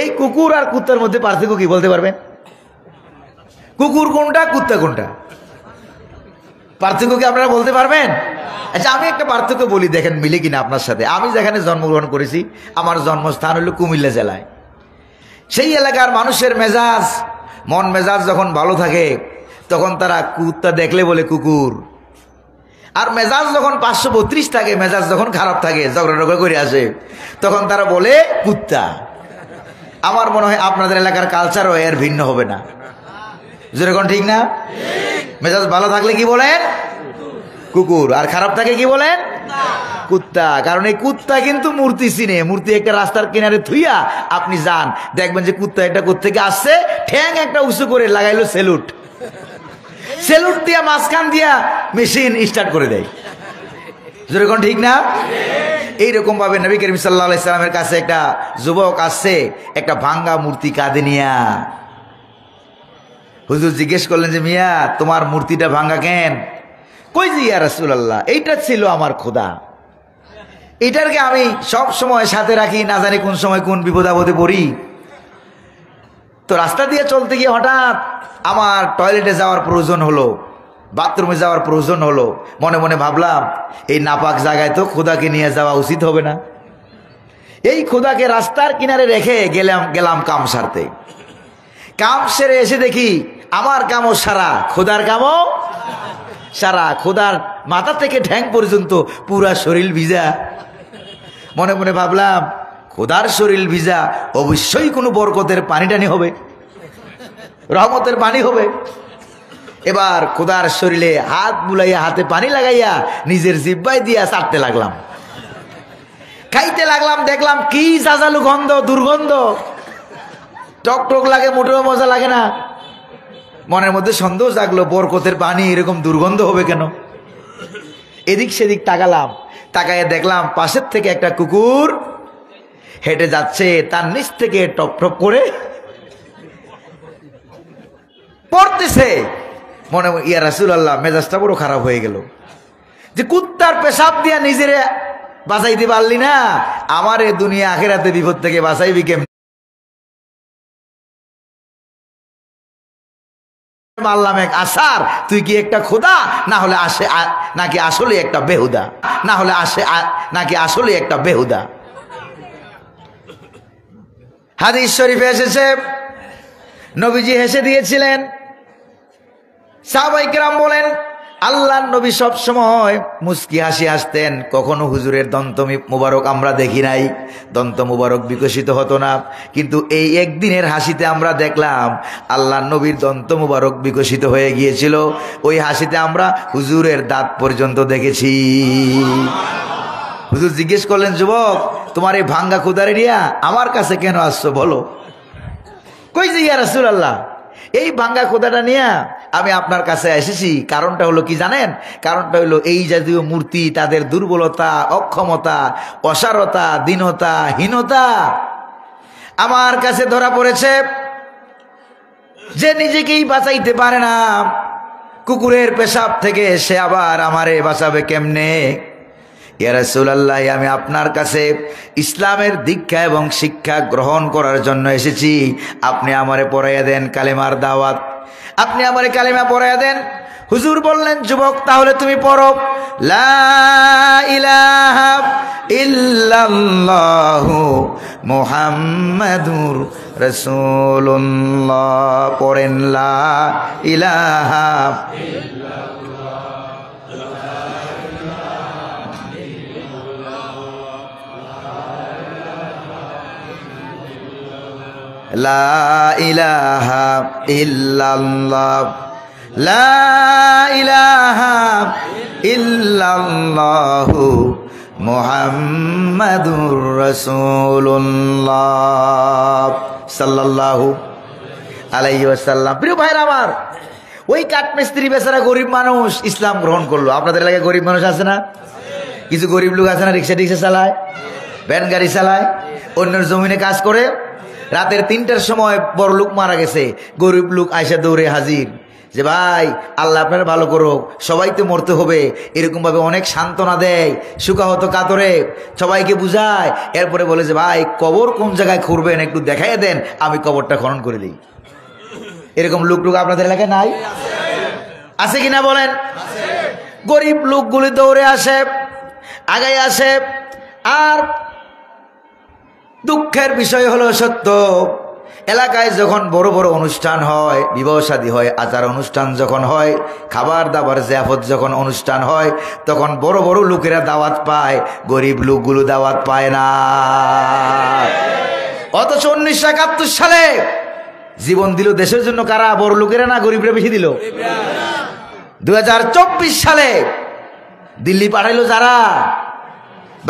এই কুকুর আর কুত্তার মধ্যে পার্থক্য কি বলতে পারবেন? কুকুর কোনটা, কুত্তা কোনটা? পার্থক্য কি আপনারা বলতে পারবেন? আচ্ছা, আমি একটা পার্থক্য বলি, দেখেন মিলে কিনা আপনার সাথে। আমি যেখানে জন্মগ্রহণ করেছি, আমার জন্মস্থান হলো কুমিল্লা জেলায়। সেই এলাকার মানুষের মেজাজ, মন মেজাজ যখন ভালো থাকে তখন তারা কুত্তা দেখলে বলে কুকুর, আর মেজাজ যখন 532 থাকে, মেজাজ যখন খারাপ থাকে, ঝগড়া টগড়া করে আসে, তখন তারা বলে কুত্তা। আমার মনে হয় আপনাদের এলাকার কালচারও এর ভিন্ন হবে না। যেরকম ঠিক না? মেজাজ ভালো থাকলে কি বলেন? কুকুর। আর খারাপ থাকে কি বলেন? কুত্তা। কারণ এই কুত্তা কিন্তু মূর্তি চিনে। মূর্তি একটা রাস্তার কিনারে থুইয়া আপনি যান, দেখবেন যে কুত্তা এটা কোত্থেকে আসছে, ঠ্যাং একটা উঁচু করে লাগাইলো সেলুট, সেলুট দিয়া মাঝখান দিয়া মেশিন স্টার্ট করে দেয়। যেরকম ঠিক না? এইরকম ভাবে নবী করিম সাল্লাল্লাহু আলাইহি সাল্লামের কাছে একটা যুবক আসছে একটা ভাঙ্গা মূর্তি কাঁধে নিয়া। হুজুর জিজ্ঞেস করলেন যে মিয়া, তোমার মূর্তিটা ভাঙ্গা কেন? কই যে ইয়া রাসূলুল্লাহ, এইটা ছিল আমার খোদা, এটাকে আমি সব সময় সাথে রাখি, না জানি কোন সময় কোন বিপদ আপদে পড়ি। তো রাস্তা দিয়ে চলতে গিয়ে হঠাৎ আমার টয়লেটে যাওয়ার প্রয়োজন হলো, বাথরুমে যাওয়ার প্রয়োজন হলো। মনে মনে ভাবলাম, এই নাপাক জায়গায় তো খোদাকে নিয়ে যাওয়া উচিত হবে না। এই খোদাকে রাস্তার কিনারে রেখে গেলাম কাম সারতে। কাম সেরে এসে দেখি আমার কামও সারা, খোদার কামও সারা। খোদার মাথা থেকে ঠ্যাং পর্যন্ত পুরা শরীর ভিজা। মনে মনে ভাবলাম, খোদার শরীর ভিজা, অবশ্যই কোনো বরকতের পানি টানি হবে, রহমতের পানি হবে। এবার খোদার শরীরে হাত বুলাইয়া, হাতে পানি লাগাইয়া নিজের জিহ্বায় দিয়া চাটতে লাগলাম, খাইতে লাগলাম। দেখলাম কি জাজালু গন্ধ, দুর্গন্ধ, টক টক লাগে, মোটেও মজা লাগে না। মনের মধ্যে সন্দেহ জাগলো, বরকতের পানি এরকম দুর্গন্ধ হবে কেন? এদিক সেদিক তাকালাম, তাকায় দেখলাম পাশের থেকে একটা কুকুর হেঁটে যাচ্ছে, তার নিচ থেকে টপ টপ করে পড়তেছে। মনে ইয়া রাসূলুল্লাহ, মেজাজটা বড় খারাপ হয়ে গেল যে কুত্তার পেশাব দিয়া নিজেরে বাঁচাইতে পারলি না, আমার এ দুনিয়া আখিরাতে বিপদ থেকে বাঁচাইবি কেমন? মারলাম এক আসার, তুই কি একটা খোদা, না হলে আসে নাকি আসলে একটা বেহুদা, না হলে আসে নাকি আসলে একটা বেহুদা। হাদিস শরীফে এসেছে, নবীজি হেসে দিয়েছিলেন। সাহাবায়ে কেরাম বলেন, আল্লাহর নবী সব সময় মুস্কি হাসি হাসতেন, কখনো হুজুরের দন্ত মুবারক আমরা দেখি নাই, দন্ত মুবারক বিকশিত হতো না। কিন্তু এই একদিনের হাসিতে আমরা দেখলাম আল্লাহর নবীর দন্ত মুবারক বিকশিত হয়ে গিয়েছিল। ওই হাসিতে আমরা হুজুরের দাঁত পর্যন্ত দেখেছি। হুজুর জিজ্ঞেস করলেন, যুবক, তোমার এই ভাঙ্গা খুদারে নিয়া আমার কাছে কেন আসছো বলো? কই যে ইয়া রাসূলুল্লাহ, এই ভাঙ্গা খোদাটা নিয়ে আমি আপনার কাছে এসেছি। কারণটা হলো কি জানেন? কারণটা হলো এই জাতীয় মূর্তি, তাদের দুর্বলতা, অক্ষমতা, অসারতা, দীনতা, হীনতা আমার কাছে ধরা পড়েছে। যে নিজেকেই বাঁচাইতে পারে না কুকুরের পেশাব থেকে, সে আবার আমারে বাঁচাবে কেমনে? ইয়া রাসূলুল্লাহ, আমি আপনার কাছে ইসলামের দীক্ষা এবং শিক্ষা গ্রহণ করার জন্য এসেছি। আপনি আমারে পড়াইয়া দেন কালেমার দাওয়াত, আপনি আমারে কালেমা পড়াইয়া দেন। হুজুর বললেন, যুবক, তাহলে তুমি পড়ো লা ইলাহা ইল্লাল্লাহু মুহাম্মাদুর রাসূলুল্লাহ। পড়েন লা ইলাহা লা ইলাহা ইল্লাল্লাহ লা ইলাহা ইল্লাল্লাহু মুহাম্মাদুর রাসূলুল্লাহ সাল্লাল্লাহু আলাইহি ওয়াসাল্লাম। প্রিয় ভাইরা আমার, ওই কাঠমিস্ত্রি বেচারা গরিব মানুষ ইসলাম গ্রহণ করলো। আপনাদের এলাকায় গরিব মানুষ আছে না? কিছু গরিব লোক আছে না, রিক্সা টিক্সা চালায়, ভ্যান গাড়ি চালায়, অন্যের জমিনে কাজ করে। রাতের 3টার সময় বড় লোক মারা গেছে, গরিব লোক আয়সা দৌড়ে হাজির যে ভাই আল্লাহ আপনার ভালো করুক, সবাই তো মরতে হবে। এরকম ভাবে অনেক সান্ত্বনা দেয়, সুখাহত কাতরে সবাইকে বুঝায়। এরপরে বলে যে ভাই কবর কোন জায়গায় খুঁড়বেন একটু দেখাই দেন, আমি কবরটা খনন করে দিই। এরকম লোক আপনাদের এলাকায় নাই? আছে কিনা বলেন? গরিব লোকগুলি দৌড়ে আসে, আগায় আসে। আর দুঃখের বিষয় হলো সত্য, এলাকায় যখন বড় বড় অনুষ্ঠান হয়, বিবাহ শাদী হয়, আচার অনুষ্ঠান যখন হয়, খাবার দাবার জিয়াফত যখন অনুষ্ঠান হয়, তখন বড় বড় লোকেরা দাওয়াত পায়, গরিব লোকগুলো দাওয়াত পায় না। অথচ 1971 সালে জীবন দিল দেশের জন্য কারা? বড় লোকেরা না গরিবরা বেশি দিল? 2024 সালে দিল্লি পাঠাইলো যারা,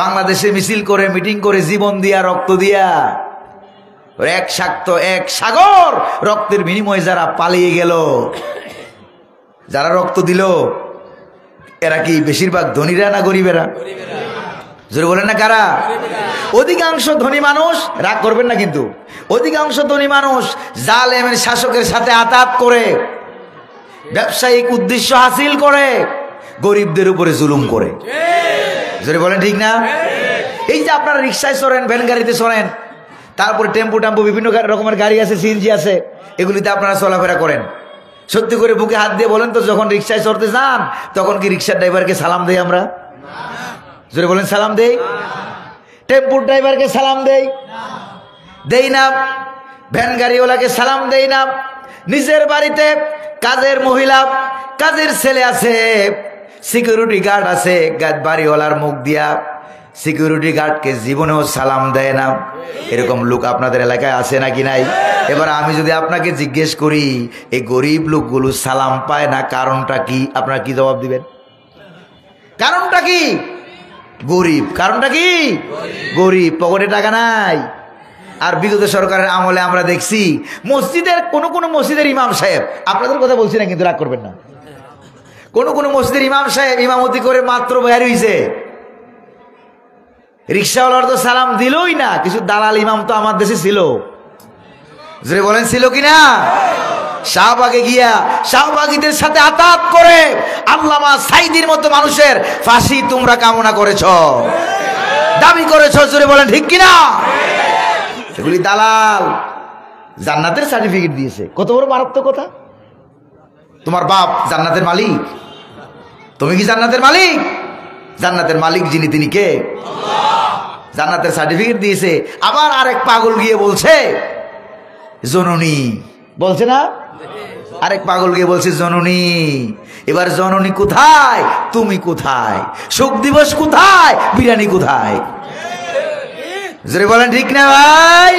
বাংলাদেশে মিছিল করে, মিটিং করে, জীবন দিয়া, রক্ত দিয়া, এক সাগর রক্তের বিনিময়ে যারা পালিয়ে গেল, যারা রক্ত দিল, এরা কি বেশিরভাগ ধনীরা না গরিবেরা? জোরে বলেন না কারা? অধিকাংশ ধনী মানুষ, রাগ করবেন না কিন্তু, অধিকাংশ ধনী মানুষ জালেমের শাসকের সাথে আতাত করে, ব্যবসায়িক উদ্দেশ্য হাসিল করে, গরিবদের উপরে জুলুম করে। জোরে বলেন ঠিক না? এই যে আপনারা রিক্সায় চড়েন, ভ্যান গাড়িতে চড়েন, তারপরে টেম্পু টাম্পু বিভিন্ন রকমের গাড়ি আছে, সিএনজি আছে, এগুলিতে আপনারা চলাফেরা করেন। সত্যি করে বুকে হাত দিয়ে বলেন তো, যখন রিক্সায় চড়তে যান তখন কি রিক্সার ড্রাইভারকে সালাম দেই আমরা? জোরে বলেন সালাম দেই? টেম্পুর ড্রাইভারকে সালাম দেই? দেই না। ভ্যান গাড়িওয়ালাকে সালাম দেই না। নিজের বাড়িতে কাজের মহিলা, কাজের ছেলে আছে, সিকিউরিটি গার্ড আছে, বাড়িওয়ালার মুখ দিয়া সিকিউরিটি গার্ডকে জীবনেও সালাম দেয় না। এরকম লোক আপনাদের এলাকায় আছে নাকি নাই? এবার আমি যদি আপনাকে জিজ্ঞেস করি এই গরিব লোকগুলো সালাম পায় না, কারণটা কি? আপনারা কি জবাব দিবেন? কারণটা কি? গরিব। কারণটা কি? গরিব, পকেটে টাকা নাই। আর বিগত সরকারের আমলে আমরা দেখছি মসজিদের কোন মসজিদের ইমাম সাহেব, আপনাদের কথা বলছি না কিন্তু রাগ করবেন না, কোন মসজিদের ইমাম সাহেব ইমামতি করে মাত্র বের হইছে, রিক্সাওয়ালার তো সালাম দিলই না। কিছু দালাল ইমাম তো আমার দেশে ছিল, জোরে বলেন ছিল কিনা? শাহবাগে গিয়া শাহবাগীদের সাথে আতাত করে আল্লামা সাইদির মতো মানুষের ফাঁসি তোমরা কামনা করেছ, দাবি করেছ, জোরে বলেন ঠিক কিনা? এগুলি দালাল। জান্নাতের সার্টিফিকেট দিয়েছে, কত বড় মারাত্মক কথা। তোমার বাপ জান্নাতের মালিক, তুমি কি জান্নাতের মালিক? জান্নাতের মালিক যিনি, তিনি কে? জান্নাতের সার্টিফিকেট দিয়েছে। আবার আরেক পাগল গিয়ে বলছে জননী, বলছে না? আরেক পাগল গিয়ে বলছে জননী। এবার জননী কোথায়, তুমি কোথায়? শোক দিবস কোথায়, বিরিয়ানি কোথায়? জোরে বলেন ঠিক না ভাই?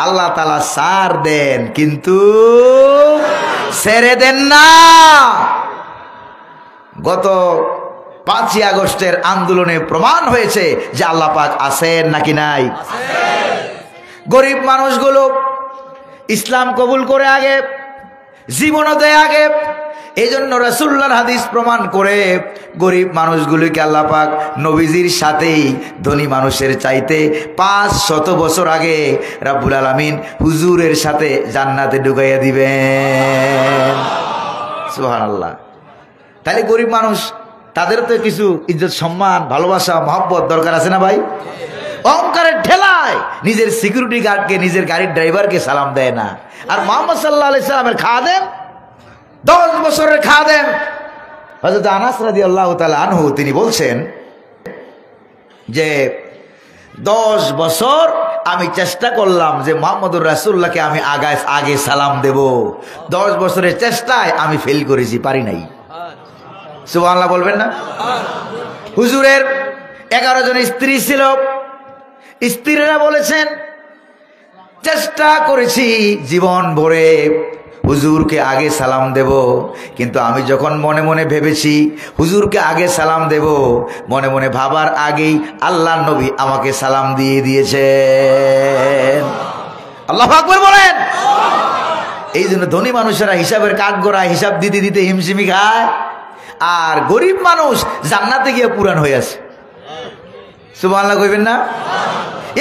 আল্লাহ তাআলা সার দেন কিন্তু ছেড়ে দেন না। গত 5ই আগস্টের আন্দোলনে প্রমাণ হয়েছে যে আল্লাহ পাক আছেন নাকি নাই। গরিব মানুষগুলো ইসলাম কবুল করে আগে, জীবনও দেয় আগে। এই জন্য রাসূলুল্লাহর হাদিস প্রমাণ করে গরিব মানুষগুলিকে আল্লাহ পাক নবীজির সাথেই ধনী মানুষের চাইতে 500 বছর আগে রাব্বুল আলামিন হুজুরের সাথে জান্নাতে ঢুকাইয়া দিবেন। সুবহানাল্লাহ। তাহলে গরিব মানুষ, তাদের তো কিছু ইজ্জত, সম্মান, ভালোবাসা, মহব্বত দরকার আছে না ভাই? অহংকারের ঠেলায় নিজের সিকিউরিটি গার্ডকে, নিজের গাড়ির ড্রাইভারকে সালাম দেয় না। আর মুহাম্মদ সাল্লাল্লাহু আলাইহি সাল্লামের খাদেম, 10 বছরের খাদেম হযরত আনাস রাদিয়াল্লাহু তাআলা আনহু, তিনি বলছেন যে 10 বছর আমি চেষ্টা করলাম যে মুহাম্মদুর রাসূলুল্লাহকে আমি আগে সালাম দেব। 10 বছরের চেষ্টায় আমি ফেল করেছি, পারি নাই। সুবহানাল্লাহ বলবেন না? হুজুরের 11 জন স্ত্রী ছিল। স্ত্রীরা বলেছেন, চেষ্টা করেছি জীবন ভরে হুজুরকে আগে সালাম দেব, কিন্তু আমি যখন মনে মনে ভেবেছি হুজুরকে আগে সালাম দেব, মনে মনে ভাবার আগেই আল্লাহর নবী আমাকে সালাম দিয়ে দিয়েছেন। আল্লাহু আকবার বলেন। এই জন্য ধনী মানুষেরা হিসাবের কাঠগড়ায় হিসাব দিতে দিতে হিমশিমি খায়, আর গরিব মানুষ জান্নাতে গিয়ে পুরান হয়ে আছে। সুবহানাল্লাহ কইবেন না?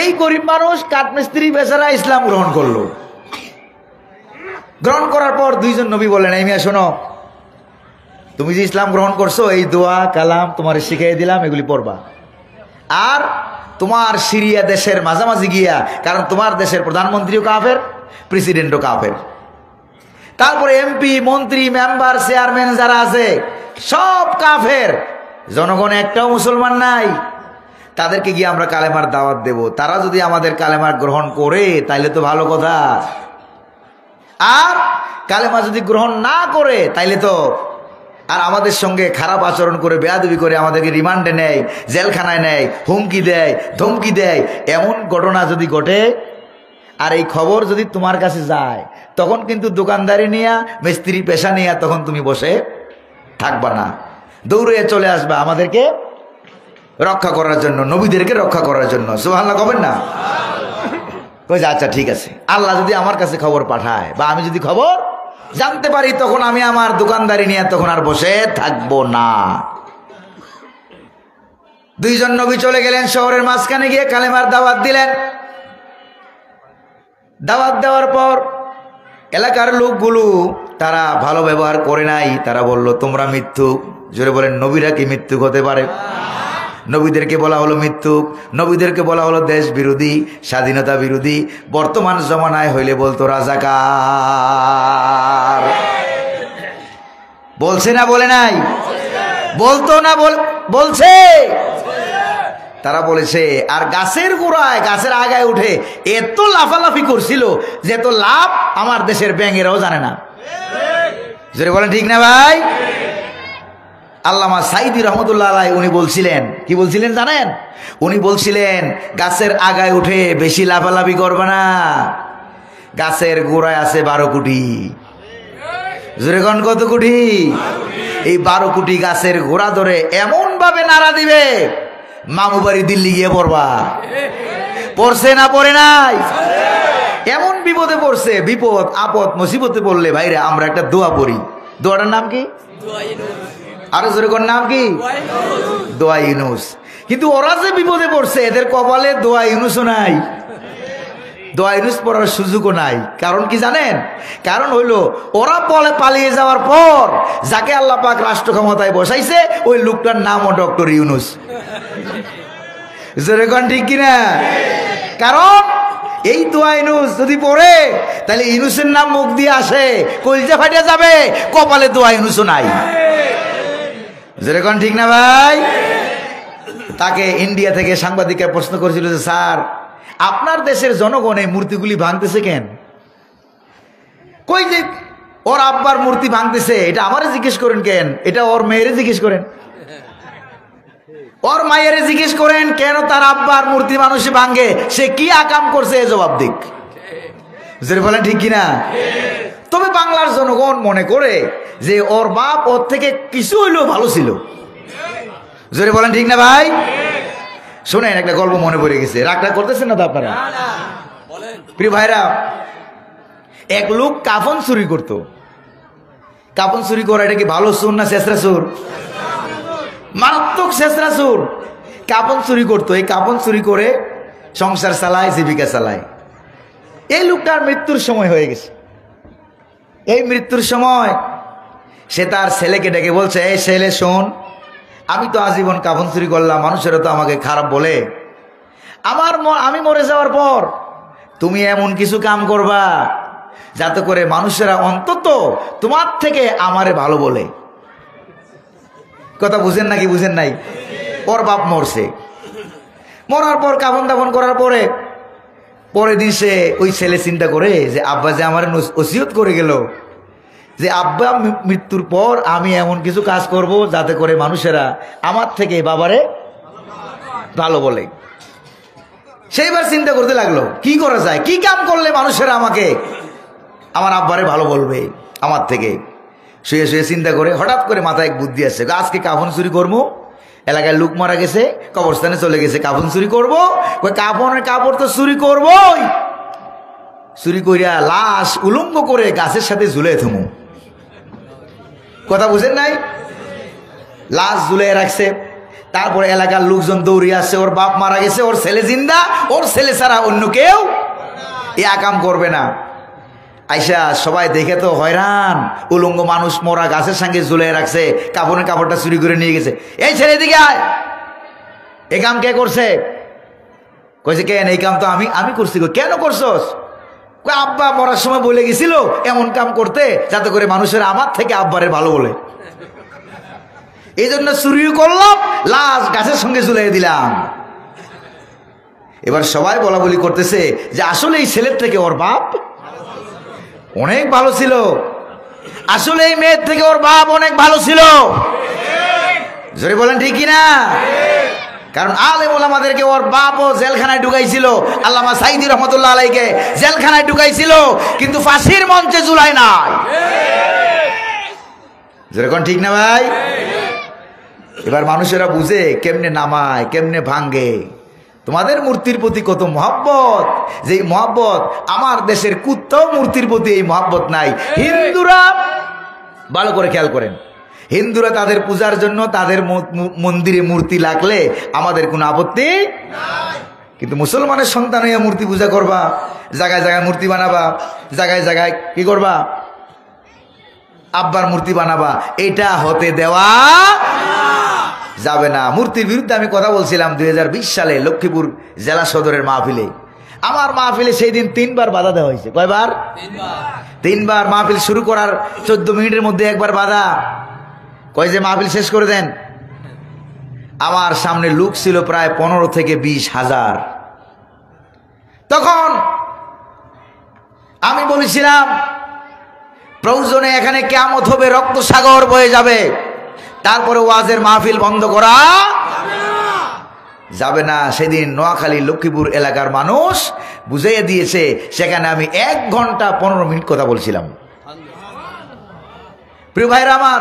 এই গরিব মানুষ কাঠমিস্ত্রি বেচারা ইসলাম গ্রহণ করলো। গ্রহণ করার পর 2 জন নবী বললেন, এই মিয়া শোনো, তুমি যে ইসলাম গ্রহণ করছো এই দোয়া কালাম তোমার শিখিয়ে দিলাম, এগুলি পড়বা। আর তোমার সিরিয়া দেশের মাঝামাঝি গিয়া, কারণ তোমার দেশের প্রধানমন্ত্রীও কাফের, প্রেসিডেন্টও কাফের, তারপরে এমপি মন্ত্রী মেম্বার চেয়ারম্যান যারা আছে সব কাফের, জনগণ একটাও মুসলমান নাই। তাদেরকে গিয়ে আমরা কালেমার দাওয়াত দেব, তারা যদি আমাদের কালেমার গ্রহণ করে তাইলে তো ভালো কথা, আর কালেমা যদি গ্রহণ না করে তাইলে তো আর আমাদের সঙ্গে খারাপ আচরণ করে বেয়াদবি করে আমাদেরকে রিমান্ডে নেয়, জেলখানায় নেয়, হুমকি দেয়, ধমকি দেয়, এমন ঘটনা যদি ঘটে আর এই খবর যদি তোমার কাছে যায়, তখন কিন্তু দোকানদারি নিয়ে মিস্ত্রি পেশা নিয়ে তখন তুমি বসে থাকবা না, দৌড়ে চলে আসবা আমাদেরকে রক্ষা করার জন্য, নবীদেরকে রক্ষা করার জন্য। সুবহানাল্লাহ কবেন না? কইছে আচ্ছা ঠিক আছে, আল্লাহ যদি আমার কাছে খবর পাঠায় বা আমি যদি খবর জানতে পারি, তখন আমি আমার দোকানদারি নিয়ে তখন আর বসে থাকবো না। 2 জন নবী চলে গেলেন শহরের মাঝখানে গিয়ে কালেমার দাওয়াত দিলেন। দাওয়াত দেওয়ার পর এলাকার লোকগুলো তারা ভালো ব্যবহার করে নাই, তারা বলল তোমরা মিথ্যুক। জোরে বলেন, নবীরা কি মিথ্যুক হতে পারে? নবীদেরকে বলা হলো মিথ্যুক, নবীদেরকে বলা হলো দেশ বিরোধী, স্বাধীনতা বিরোধী, বর্তমান জমানায় হইলে বলতো রাজাকার। বলছে না বলে নাই? বলতো না বলছে? তারা বলেছে। আর গাছের গোড়ায় গাছের আগায় উঠে এত লাফালাফি করছিল যে এত লাভ আমার দেশের ব্যাঙেরাও জানে না। জোরে বলেন ঠিক না ভাই? আল্লামা সাইদি রহমতুল্লাহ আলাইহি উনি বলছিলেন, কি বলছিলেন জানেন? উনি বলছিলেন গাছের আগায় উঠে বেশি লাফালাফি করবে না, গাছের গোড়ায় আছে 12 কোটি। জোরে কোন কত কোটি? এই 12 কোটি গাছের গোড়া ধরে এমন ভাবে নাড়া দিবে মামু বাড়ি দিল্লি গিয়ে পড়বা। পড়ছে না পড়ে নাই? এমন বিপদে পড়ছে, বিপদ আপদ মুসিবতে পড়লে ভাইরা আমরা একটা দোয়া পড়ি। দোয়াটার নাম কি? আরো জোরে কোন নাম কি? দোয়া ইউনুস। কিন্তু ওরা যে বিপদে পড়ছে এদের কপালে দোয়া ইউনুসও নাই, দোয়া ইউনুস পড়ার সুযোগও নাই। কারণ কি জানেন? কারণ হইলো ওরা পালিয়ে যাওয়ার পর যাকে আল্লাহ পাক রাষ্ট্র ক্ষমতায় বসাইছে ওই লোকটার নামও ডক্টর ইউনুস। জোরে কোন ঠিক কিনা? কারণ এই দোয়া ইউনুস যদি পড়ে তাহলে ইউনুসের নাম মুখ দিয়ে আসে, কলজা ফাটিয়া যাবে, কপালে দোয়া ইউনুসও নাই। যেরকম ঠিক না ভাই? তাকে ইন্ডিয়া থেকে সাংবাদিকরা প্রশ্ন করেছিল যে স্যার আপনার দেশের জনগণ এই মূর্তিগুলি ভাঙতেছে কেন? কই যে ওর আব্বার মূর্তি ভাঙতেছে, এটা আমারে জিজ্ঞেস করেন কেন? এটা ওর মেয়েরে জিজ্ঞেস করেন, ওর মায়েরে জিজ্ঞেস করেন কেন তার আব্বার মূর্তি মানুষে ভাঙে, সে কি আকাম করছে এ জবাব দিক। যে বলেন ঠিক কিনা? তবে বাংলার জনগণ মনে করে যে ওর বাপ ওর থেকে কিছু হইলেও ভালো ছিল। জোরে বলেন ঠিক না ভাই? শোনেন একটা গল্প মনে পড়ে গেছে, রাগটা করতেছেন না তো আপনারা? প্রিয় ভাইরা, এক লোক কাফন চুরি করত। কাফন চুরি করা এটা কি ভালো চোর না শেষরা চোর? মারাত্মক শেষরা চোর। কাফন চুরি করতো, এই কাফন চুরি করে সংসার চালায়, জীবিকা চালায়। এই লোকটার মৃত্যুর সময় হয়ে গেছে। এই মৃত্যুর সময় সে তার ছেলেকে ডেকে বলছে, এই ছেলে শোন, আমি তো আজীবন কাফন চুরি করলাম, মানুষেরা তো আমাকে খারাপ বলে, আমি মরে যাওয়ার পর তুমি এমন কিছু কাম করবা যাতে করে মানুষেরা অন্তত তোমার থেকে আমারে ভালো বলে। কথা বুঝেন নাকি বুঝেন নাই? ওর বাপ মরছে, মরার পর কাফন দাফন করার পরে পরের দিন সে ওই ছেলে চিন্তা করে যে আব্বা যে আমার ওসিয়ত করে গেল যে আব্বা মৃত্যুর পর আমি এমন কিছু কাজ করব যাতে করে মানুষেরা আমার থেকে বাবারে ভালো বলে। সেইবার চিন্তা করতে লাগলো কি করা যায়, কি কাম করলে মানুষেরা আমাকে আমার আব্বারে ভালো বলবে আমার থেকে। শুয়ে শুয়ে চিন্তা করে হঠাৎ করে মাথায় এক বুদ্ধি আসছে, আজকে কাফন চুরি করবো, এলাকায় লোক মারা গেছে, কবরস্থানে চলে গেছে, কাফন চুরি করবো, ওই কাফনের কাপড় তো চুরি করবোই, চুরি করিয়া লাশ উলঙ্গ করে গাছের সাথে ঝুলে থমু। কথা বুঝেন নাই? লাশ ঝুলে রাখছে, তারপরে এলাকার লোকজন দৌড়িয়ে আসছে, ওর বাপ মারা গেছে, ওর ছেলে জিন্দা, ওর ছেলে ছাড়া অন্য কেউ এ আকাম করবে না। আইসা সবাই দেখে তো হয়রান, উলঙ্গ মানুষ মরা গাছের সঙ্গে ঝুলে রাখছে, কাপড়ের কাপড়টা চুরি করে নিয়ে গেছে। এই ছেলে দিকে আয়, এই কাম কে করছে? কইছে কেন? এই কাম তো আমি করছি। কেন করছস? আব্বা মরার সময় বলে গেছিল এমন কাম করতে যাতে করে মানুষের আমার থেকে আব্বারে ভালো বলে, এই জন্য চুরিও করলাম, লাশ গাছের সঙ্গে ঝুলিয়ে দিলাম। এবার সবাই বলা বলি করতেছে যে আসলে এই ছেলের থেকে ওর বাপ অনেক ভালো ছিল, আসলে এই মেয়ের থেকে ওর বাপ অনেক ভালো ছিল। জোরে বলেন ঠিক কিনা? কারণ আলেম ওলামাদেরকে ওর বাপও জেলখানায় ঢুকাইছিল, আল্লামা সাইদি রহমতুল্লাহ আলাইকে জেলখানায় ঢুকাইছিল, কিন্তু ফাঁসির মঞ্চে ঝুলাই নাই। যেরকম ঠিক না ভাই? এবার মানুষেরা বুঝে কেমনে নামায়, কেমনে ভাঙ্গে। তোমাদের মূর্তির প্রতি কত মহব্বত, যে মহব্বত আমার দেশের কুত্তাও মূর্তির প্রতি এই মহব্বত নাই। হিন্দুরা ভালো করে খেয়াল করেন, হিন্দুরা তাদের পূজার জন্য তাদের মন্দিরে মূর্তি লাগলে আমাদের কোনো আপত্তি নাই, কিন্তু মুসলমানের সন্তান হইয়া মূর্তি পূজা করবা, জায়গায় জায়গায় মূর্তি বানাবা, জায়গায় জায়গায় কি করবা, আব্বার মূর্তি বানাবা, এটা হতে দেওয়া যাবে না। মূর্তির বিরুদ্ধে আমি কথা বলছিলাম 2020 সালে লক্ষ্মীপুর জেলা সদরের মাহফিলে। আমার মাহফিলে সেই দিন 3 বার বাধা দেওয়া হয়েছে। কয়বার? 3 বার। মাহফিল শুরু করার 14 মিনিটের মধ্যে একবার বাধা, কয় যে মাহফিল শেষ করে দেন। আমার সামনে লোক ছিল প্রায় 15 থেকে 20 হাজার। তখন আমি বলেছিলাম প্রয়োজনে এখানে কিয়ামত হবে, রক্ত সাগর বয়ে যাবে, তারপরে ওয়াজের মাহফিল বন্ধ করা যাবে না। সেদিন নোয়াখালী লক্ষ্মীপুর এলাকার মানুষ বুঝাইয়া দিয়েছে, সেখানে আমি 1 ঘন্টা 15 মিনিট কথা বলছিলাম। প্রিয় ভাইরা আমার,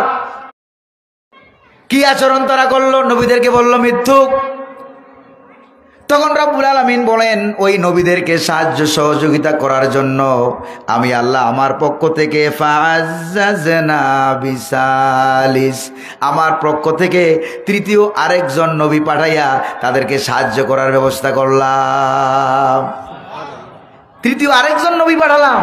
কি আচরণ তারা করলো? নবীদেরকে বলল মিথ্যুক। তখন রব্বুল আলামিন বলেন, ওই নবীদেরকে সাহায্য সহযোগিতা করার জন্য আমি আল্লাহ আমার পক্ষ থেকে ফাআজ্জাজনা বিসালিস, আমার পক্ষ থেকে তৃতীয় আরেকজন নবী পাঠাইয়া তাদেরকে সাহায্য করার ব্যবস্থা করলাম। তৃতীয় আরেকজন নবী পাঠালাম।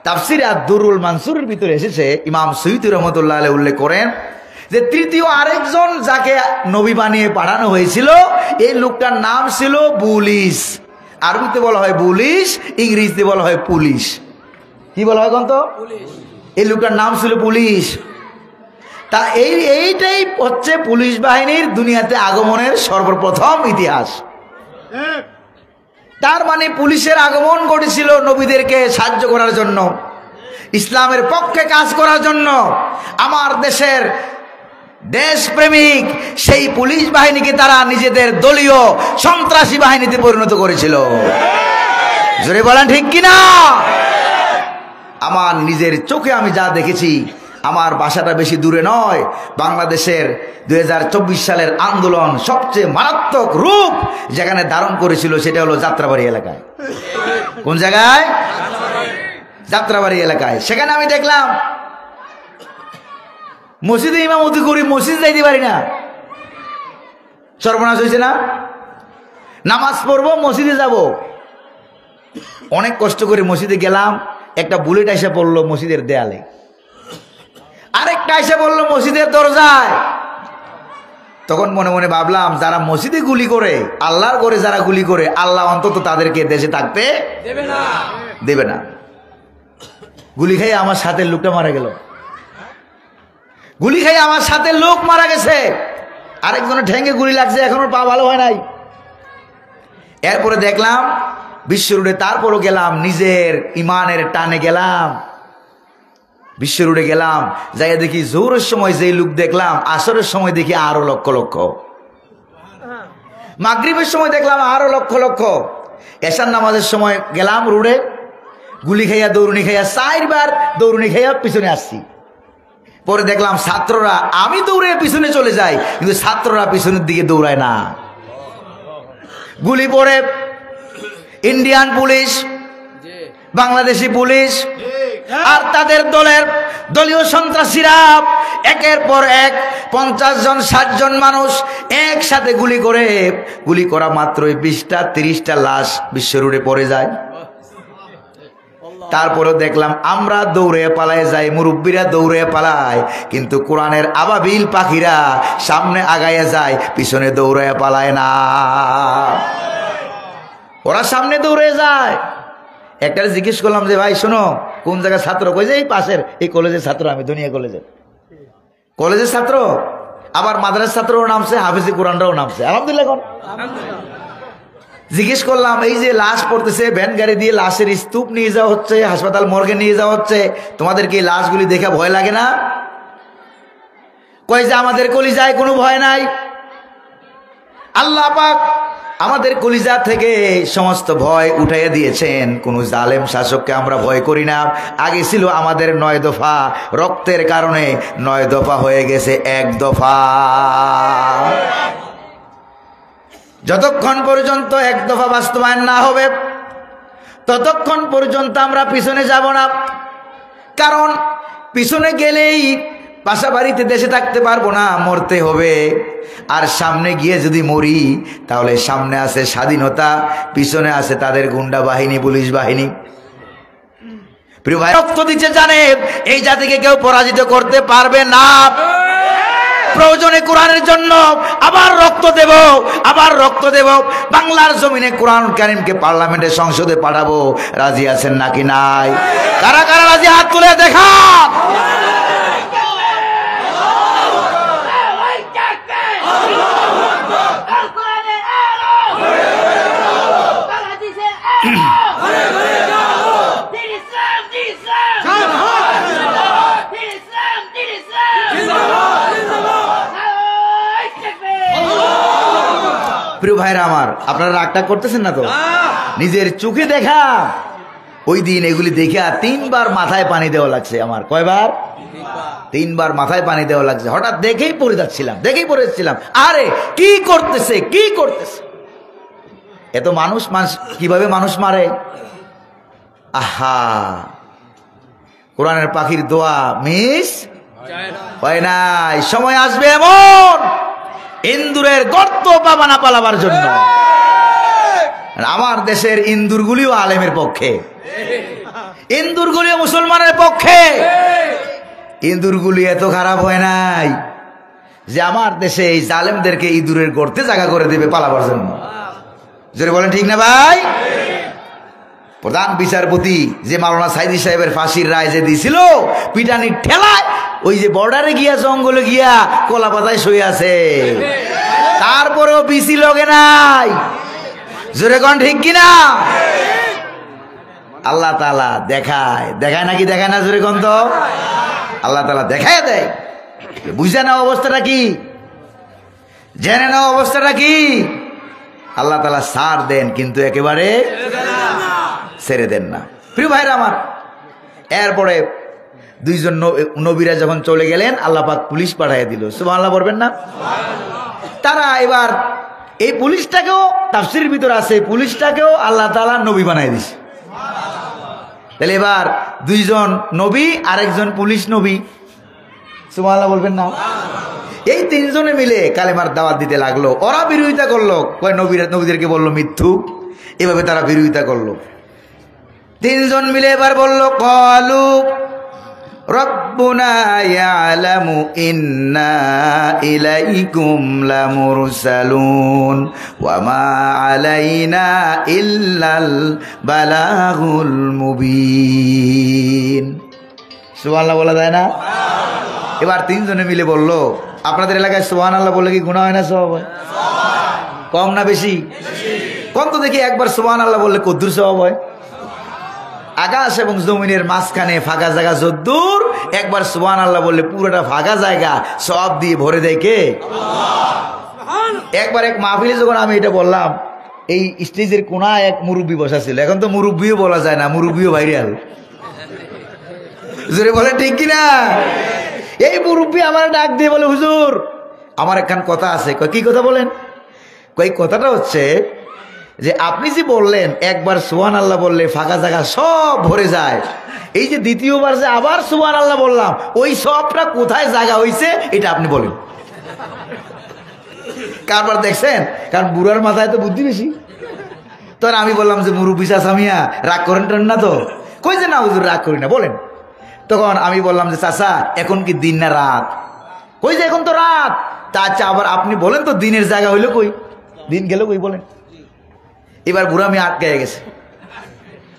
তাফসিরে আদ-দুরুল মানসুরের ভিতরে এসেছে, ইমাম সুয়ুতী রহমতুল্লাহ আলাইহি উল্লেখ করেন যে তৃতীয় আরেকজন যাকে নবী বানিয়ে পাঠানো হয়েছিল, এই লোকটার নাম ছিল বুলিস। আরবিতে বলা হয় বুলিস, ইংরেজিতে বলা হয় পুলিশ। কি বলা হয় কন্ত? এই লোকটার নাম ছিল পুলিশ। তা এইটাই হচ্ছে পুলিশ বাহিনীর দুনিয়াতে আগমনের সর্বপ্রথম ইতিহাস। তার মানে পুলিশের আগমন ঘটেছিল নবীদেরকে সাহায্য করার জন্য, ইসলামের পক্ষে কাজ করার জন্য। আমার দেশের দেশপ্রেমিক সেই পুলিশ বাহিনীকে তারা নিজেদের দলীয় সন্ত্রাসী বাহিনীতে পরিণত করেছিল। জোরে বলেন ঠিক কিনা? আমার নিজের চোখে আমি যা দেখেছি, আমার বাসাটা বেশি দূরে নয়, বাংলাদেশের 2024 সালের আন্দোলন সবচেয়ে মারাত্মক রূপ যেখানে ধারণ করেছিল সেটা হলো যাত্রাবাড়ি এলাকায়। কোন জায়গায়? যাত্রাবাড়ি এলাকায়। সেখানে আমি দেখলাম মসজিদে ইমামতি করি, মসজিদ যাইতে পারি না। সর্বনাশ হয়েছে না? নামাজ পড়বো, মসজিদে যাব, অনেক কষ্ট করে মসজিদে গেলাম, একটা বুলেট এসে পড়লো মসজিদের দেয়ালে, আরেকটা এসে পড়লো মসজিদের দরজায়। তখন মনে মনে ভাবলাম, যারা মসজিদে গুলি করে, আল্লাহর ঘরে যারা গুলি করে, আল্লাহ অন্তত তাদেরকে দেশে থাকতে দেবে না। গুলি খাই আমার সাথে লোকটা মারা গেল, গুলি খাই আমার সাথে লোক মারা গেছে, আরেকজনের ঠ্যাঙ্গে গুলি লাগছে, এখনো পা ভালো হয় নাই। এরপরে দেখলাম বিশ্ব রোডে, তারপরও গেলাম, নিজের ইমানের টানে গেলাম, বিশ্ব রোডে গেলাম, যাই দেখি জোহরের সময় যেই লোক দেখলাম, আসরের সময় দেখি আরো লক্ষ লক্ষ, মাগরিবের সময় দেখলাম আরো লক্ষ লক্ষ, এশার নামাজের সময় গেলাম রোডে, গুলি খাইয়া দৌড়ুনি খাইয়া 4 বার দৌড়ুনি খাইয়া পিছনে আসছি। পরে দেখলাম ছাত্ররা, আমি দৌড়ে পিছনে চলে যাই, কিন্তু ছাত্ররা পিছনের দিকে দৌড়ায় না। গুলি পড়ে ইন্ডিয়ান পুলিশ, বাংলাদেশি পুলিশ আর তাদের দলীয় সন্ত্রাসীরা একের পর এক 50 জন 60 জন মানুষ একসাথে গুলি করা মাত্রই 20টা 30টা লাশ বিশ্ব রোডে পড়ে যায়। তারপরেও দেখলাম আমরা দৌড়ে পালায় যাই, মুরব্বীরা দৌড়ে পালায়, কিন্তু কোরআনের আবাবিল পাখিরা সামনে আগাইয়া যায়, পিছনে দৌড়ে পালায় না, ওরা সামনে দৌড়ে যায়। একটা জিজ্ঞেস করলাম যে ভাই শোনো, কোন জায়গায় ছাত্র? কই যে এই পাশের এই কলেজের ছাত্র, আমি দুনিয়া কলেজের ছাত্র, আবার মাদ্রাসার ছাত্রও নামছে, হাফিজি কোরআনরাও নামছে, আলহামদুলিল্লাহ। জিজ্ঞেস করলাম এই যে লাশ পড়তেছে, ভ্যান গাড়ি দিয়ে লাশের স্তূপ নিয়ে যাওয়া হচ্ছে, হাসপাতাল মর্গে নিয়ে যাওয়া হচ্ছে, তোমাদের কি লাশগুলি দেখে ভয় লাগে না? কই যে আমাদের কলিজায় কোনো ভয় নাই, আল্লাহ পাক আমাদের কলিজা থেকে সমস্ত ভয় উঠাইয়া দিয়েছেন, কোন জালেম শাসককে আমরা ভয় করি না। আগে ছিল আমাদের 9 দফা, রক্তের কারণে 9 দফা হয়ে গেছে 1 দফা। যতক্ষণ পর্যন্ত 1 দফা বাস্তবায়ন না হবে ততক্ষণ পর্যন্ত আমরা পিছনে যাব না, কারণ পিছনে গেলেই বাসা বাড়িতে দেশে থাকতে পারবো না, মরতে হবে। আর সামনে গিয়ে যদি মরি তাহলে সামনে আছে স্বাধীনতা, পিছনে আছে তাদের গুন্ডা বাহিনী, পুলিশ বাহিনী। প্রিয় ভাই, রক্ত দিচ্ছে জানে এই জাতিকে কেউ পরাজিত করতে পারবে না। প্রয়োজনে কোরআনের জন্য আবার রক্ত দেব, বাংলার জমিনে কোরআন কারীমকে পার্লামেন্টে সংসদে পাঠাবো। রাজি আছেন নাকি নাই? কারা কারা রাজি হাত তুলে দেখান। প্রিয় ভাইরা আমার, আপনারা রাগটা করতেছেন না তো? নিজের চোখে দেখা ওই দিন এগুলি দেখে 3 বার মাথায় পানি দেওয়া লাগছে আমার। কয়বার? 3 বার মাথায় পানি দেওয়া লাগছে। হঠাৎ দেখেই পড়ে যাচ্ছিলাম, আরে কি করতেছে এত মানুষ কিভাবে মানুষ মারে। আহা, কোরআনের পাখির দোয়া মিস হয় নাই। সময় আসবে এমন ইন্দুরের গর্ত পাবা না পালাবার জন্য। আমার দেশের ইন্দুরগুলিও আলেমের পক্ষে, ইন্দুরগুলিও মুসলমানের পক্ষে। ইন্দুরগুলি এত খারাপ হয় নাই যে আমার দেশে এই জালেমদেরকে ইঁদুরের গর্তে জায়গা করে দেবে পালাবার জন্য। জোরে বলেন ঠিক না ভাই? প্রধান বিচারপতি যে মাওলানা সাইদি সাহেবের ফাঁসির রায় যে দিছিল, পিটানির ঠেলায় ওই যে বর্ডারে গিয়া, জঙ্গলে গিয়া কলা পাতায় শুয়ে আছে, তারপরেও বিসি লগে নাই। জোরে কোন ঠিক কিনা? আল্লাহ তাআলা দেখায় নাকি দেখায় না? জোরে কোন তো? আল্লাহ তাআলা দেখায় দেয়। বুঝে নাও অবস্থাটা কি, জেনে নাও অবস্থাটা কি। আল্লাহ তাআলা ছাড় দেন, কিন্তু একেবারে ছেড়ে দেন না। প্রিয় ভাইরা আমার, এরপরে 2 জন নবীরা যখন চলে গেলেন, আল্লাহ পাক পুলিশ পাঠিয়ে দিল। সুবহানাল্লাহ বলবেন না? তারা এবার এই পুলিশটাকেও, তাফসীরের ভিতর আছে, পুলিশটাকেও আল্লাহ তাআলা নবী বানায় দিছে। তাহলে এবার 2 জন নবী আর 1 জন পুলিশ নবী। সুবহানাল্লাহ বলবেন না? এই 3 জনে মিলে কালেমার দাওয়াত দিতে লাগলো। ওরা বিরোধিতা করলো, কয় নবীদেরকে বললো মিথ্যুক, এভাবে তারা বিরোধিতা করলো। 3 জন মিলে এবার বললো, ক্বালু রব্বুনা ইয়ালামু ইন্না ইলাইকুম লামুরসালুন ওয়া মা আলাইনা ইল্লাল বালাগুল মুবিন। সুবহানাল্লাহ বলা যায় না? এবার 3 জনে মিলে বললো, আপনাদের এলাকায় সুবহানাল্লাহ বললে কি গুনাহ হয় না? সওয়াব হয়? কম না বেশি? কোন তো দেখি একবার সুবহানাল্লাহ বললে কদ্দুর সওয়াব হয়? আকাশ এবং জমিনের মাঝখানে ফাঁকা জায়গা যদ্দূর, একবার সুবহানাল্লাহ বললে পুরোটা ফাঁকা জায়গা সওয়াব দিয়ে ভরে দেয় কে? একবার এক মাহফিলে যখন আমি এটা বললাম, এই স্টেজের কোনায় এক মুরব্বী বসা ছিল। এখন তো মুরব্বীও বলা যায় না, মুরব্বীও ভাইরাল। হুজুরে বলে ঠিক কিনা? এই মুরব্বী আমার ডাক দিয়ে বলে, হুজুর আমার একখান কথা আছে। কি কথা বলেন? কই কথাটা হচ্ছে যে আপনি যে বললেন একবার সুবহানাল্লাহ বললে ফাঁকা জায়গা সব ভরে যায়, এই যে দ্বিতীয়বার যে আবার সুবহানাল্লাহ বললাম, ওই সবটা কোথায় জায়গা হইছে এটা আপনি বলেন। কারবার দেখছেন? কারণ বুড়ার মাথায় তো বুদ্ধি বেশি। তখন আমি বললাম যে মুরব্বী চাচা মিয়া রাগ করেন না তো? কই যে না হুজুর রাগ করি না, বলেন। তখন আমি বললাম যে চাচা এখন কি দিন না রাত? কই যে এখন তো রাত। তা আচ্ছা আবার আপনি বলেন তো দিনের জায়গা হইলো কই, দিন গেল কই বলেন। এবার বুড়া মিয়া আটকে গেছে,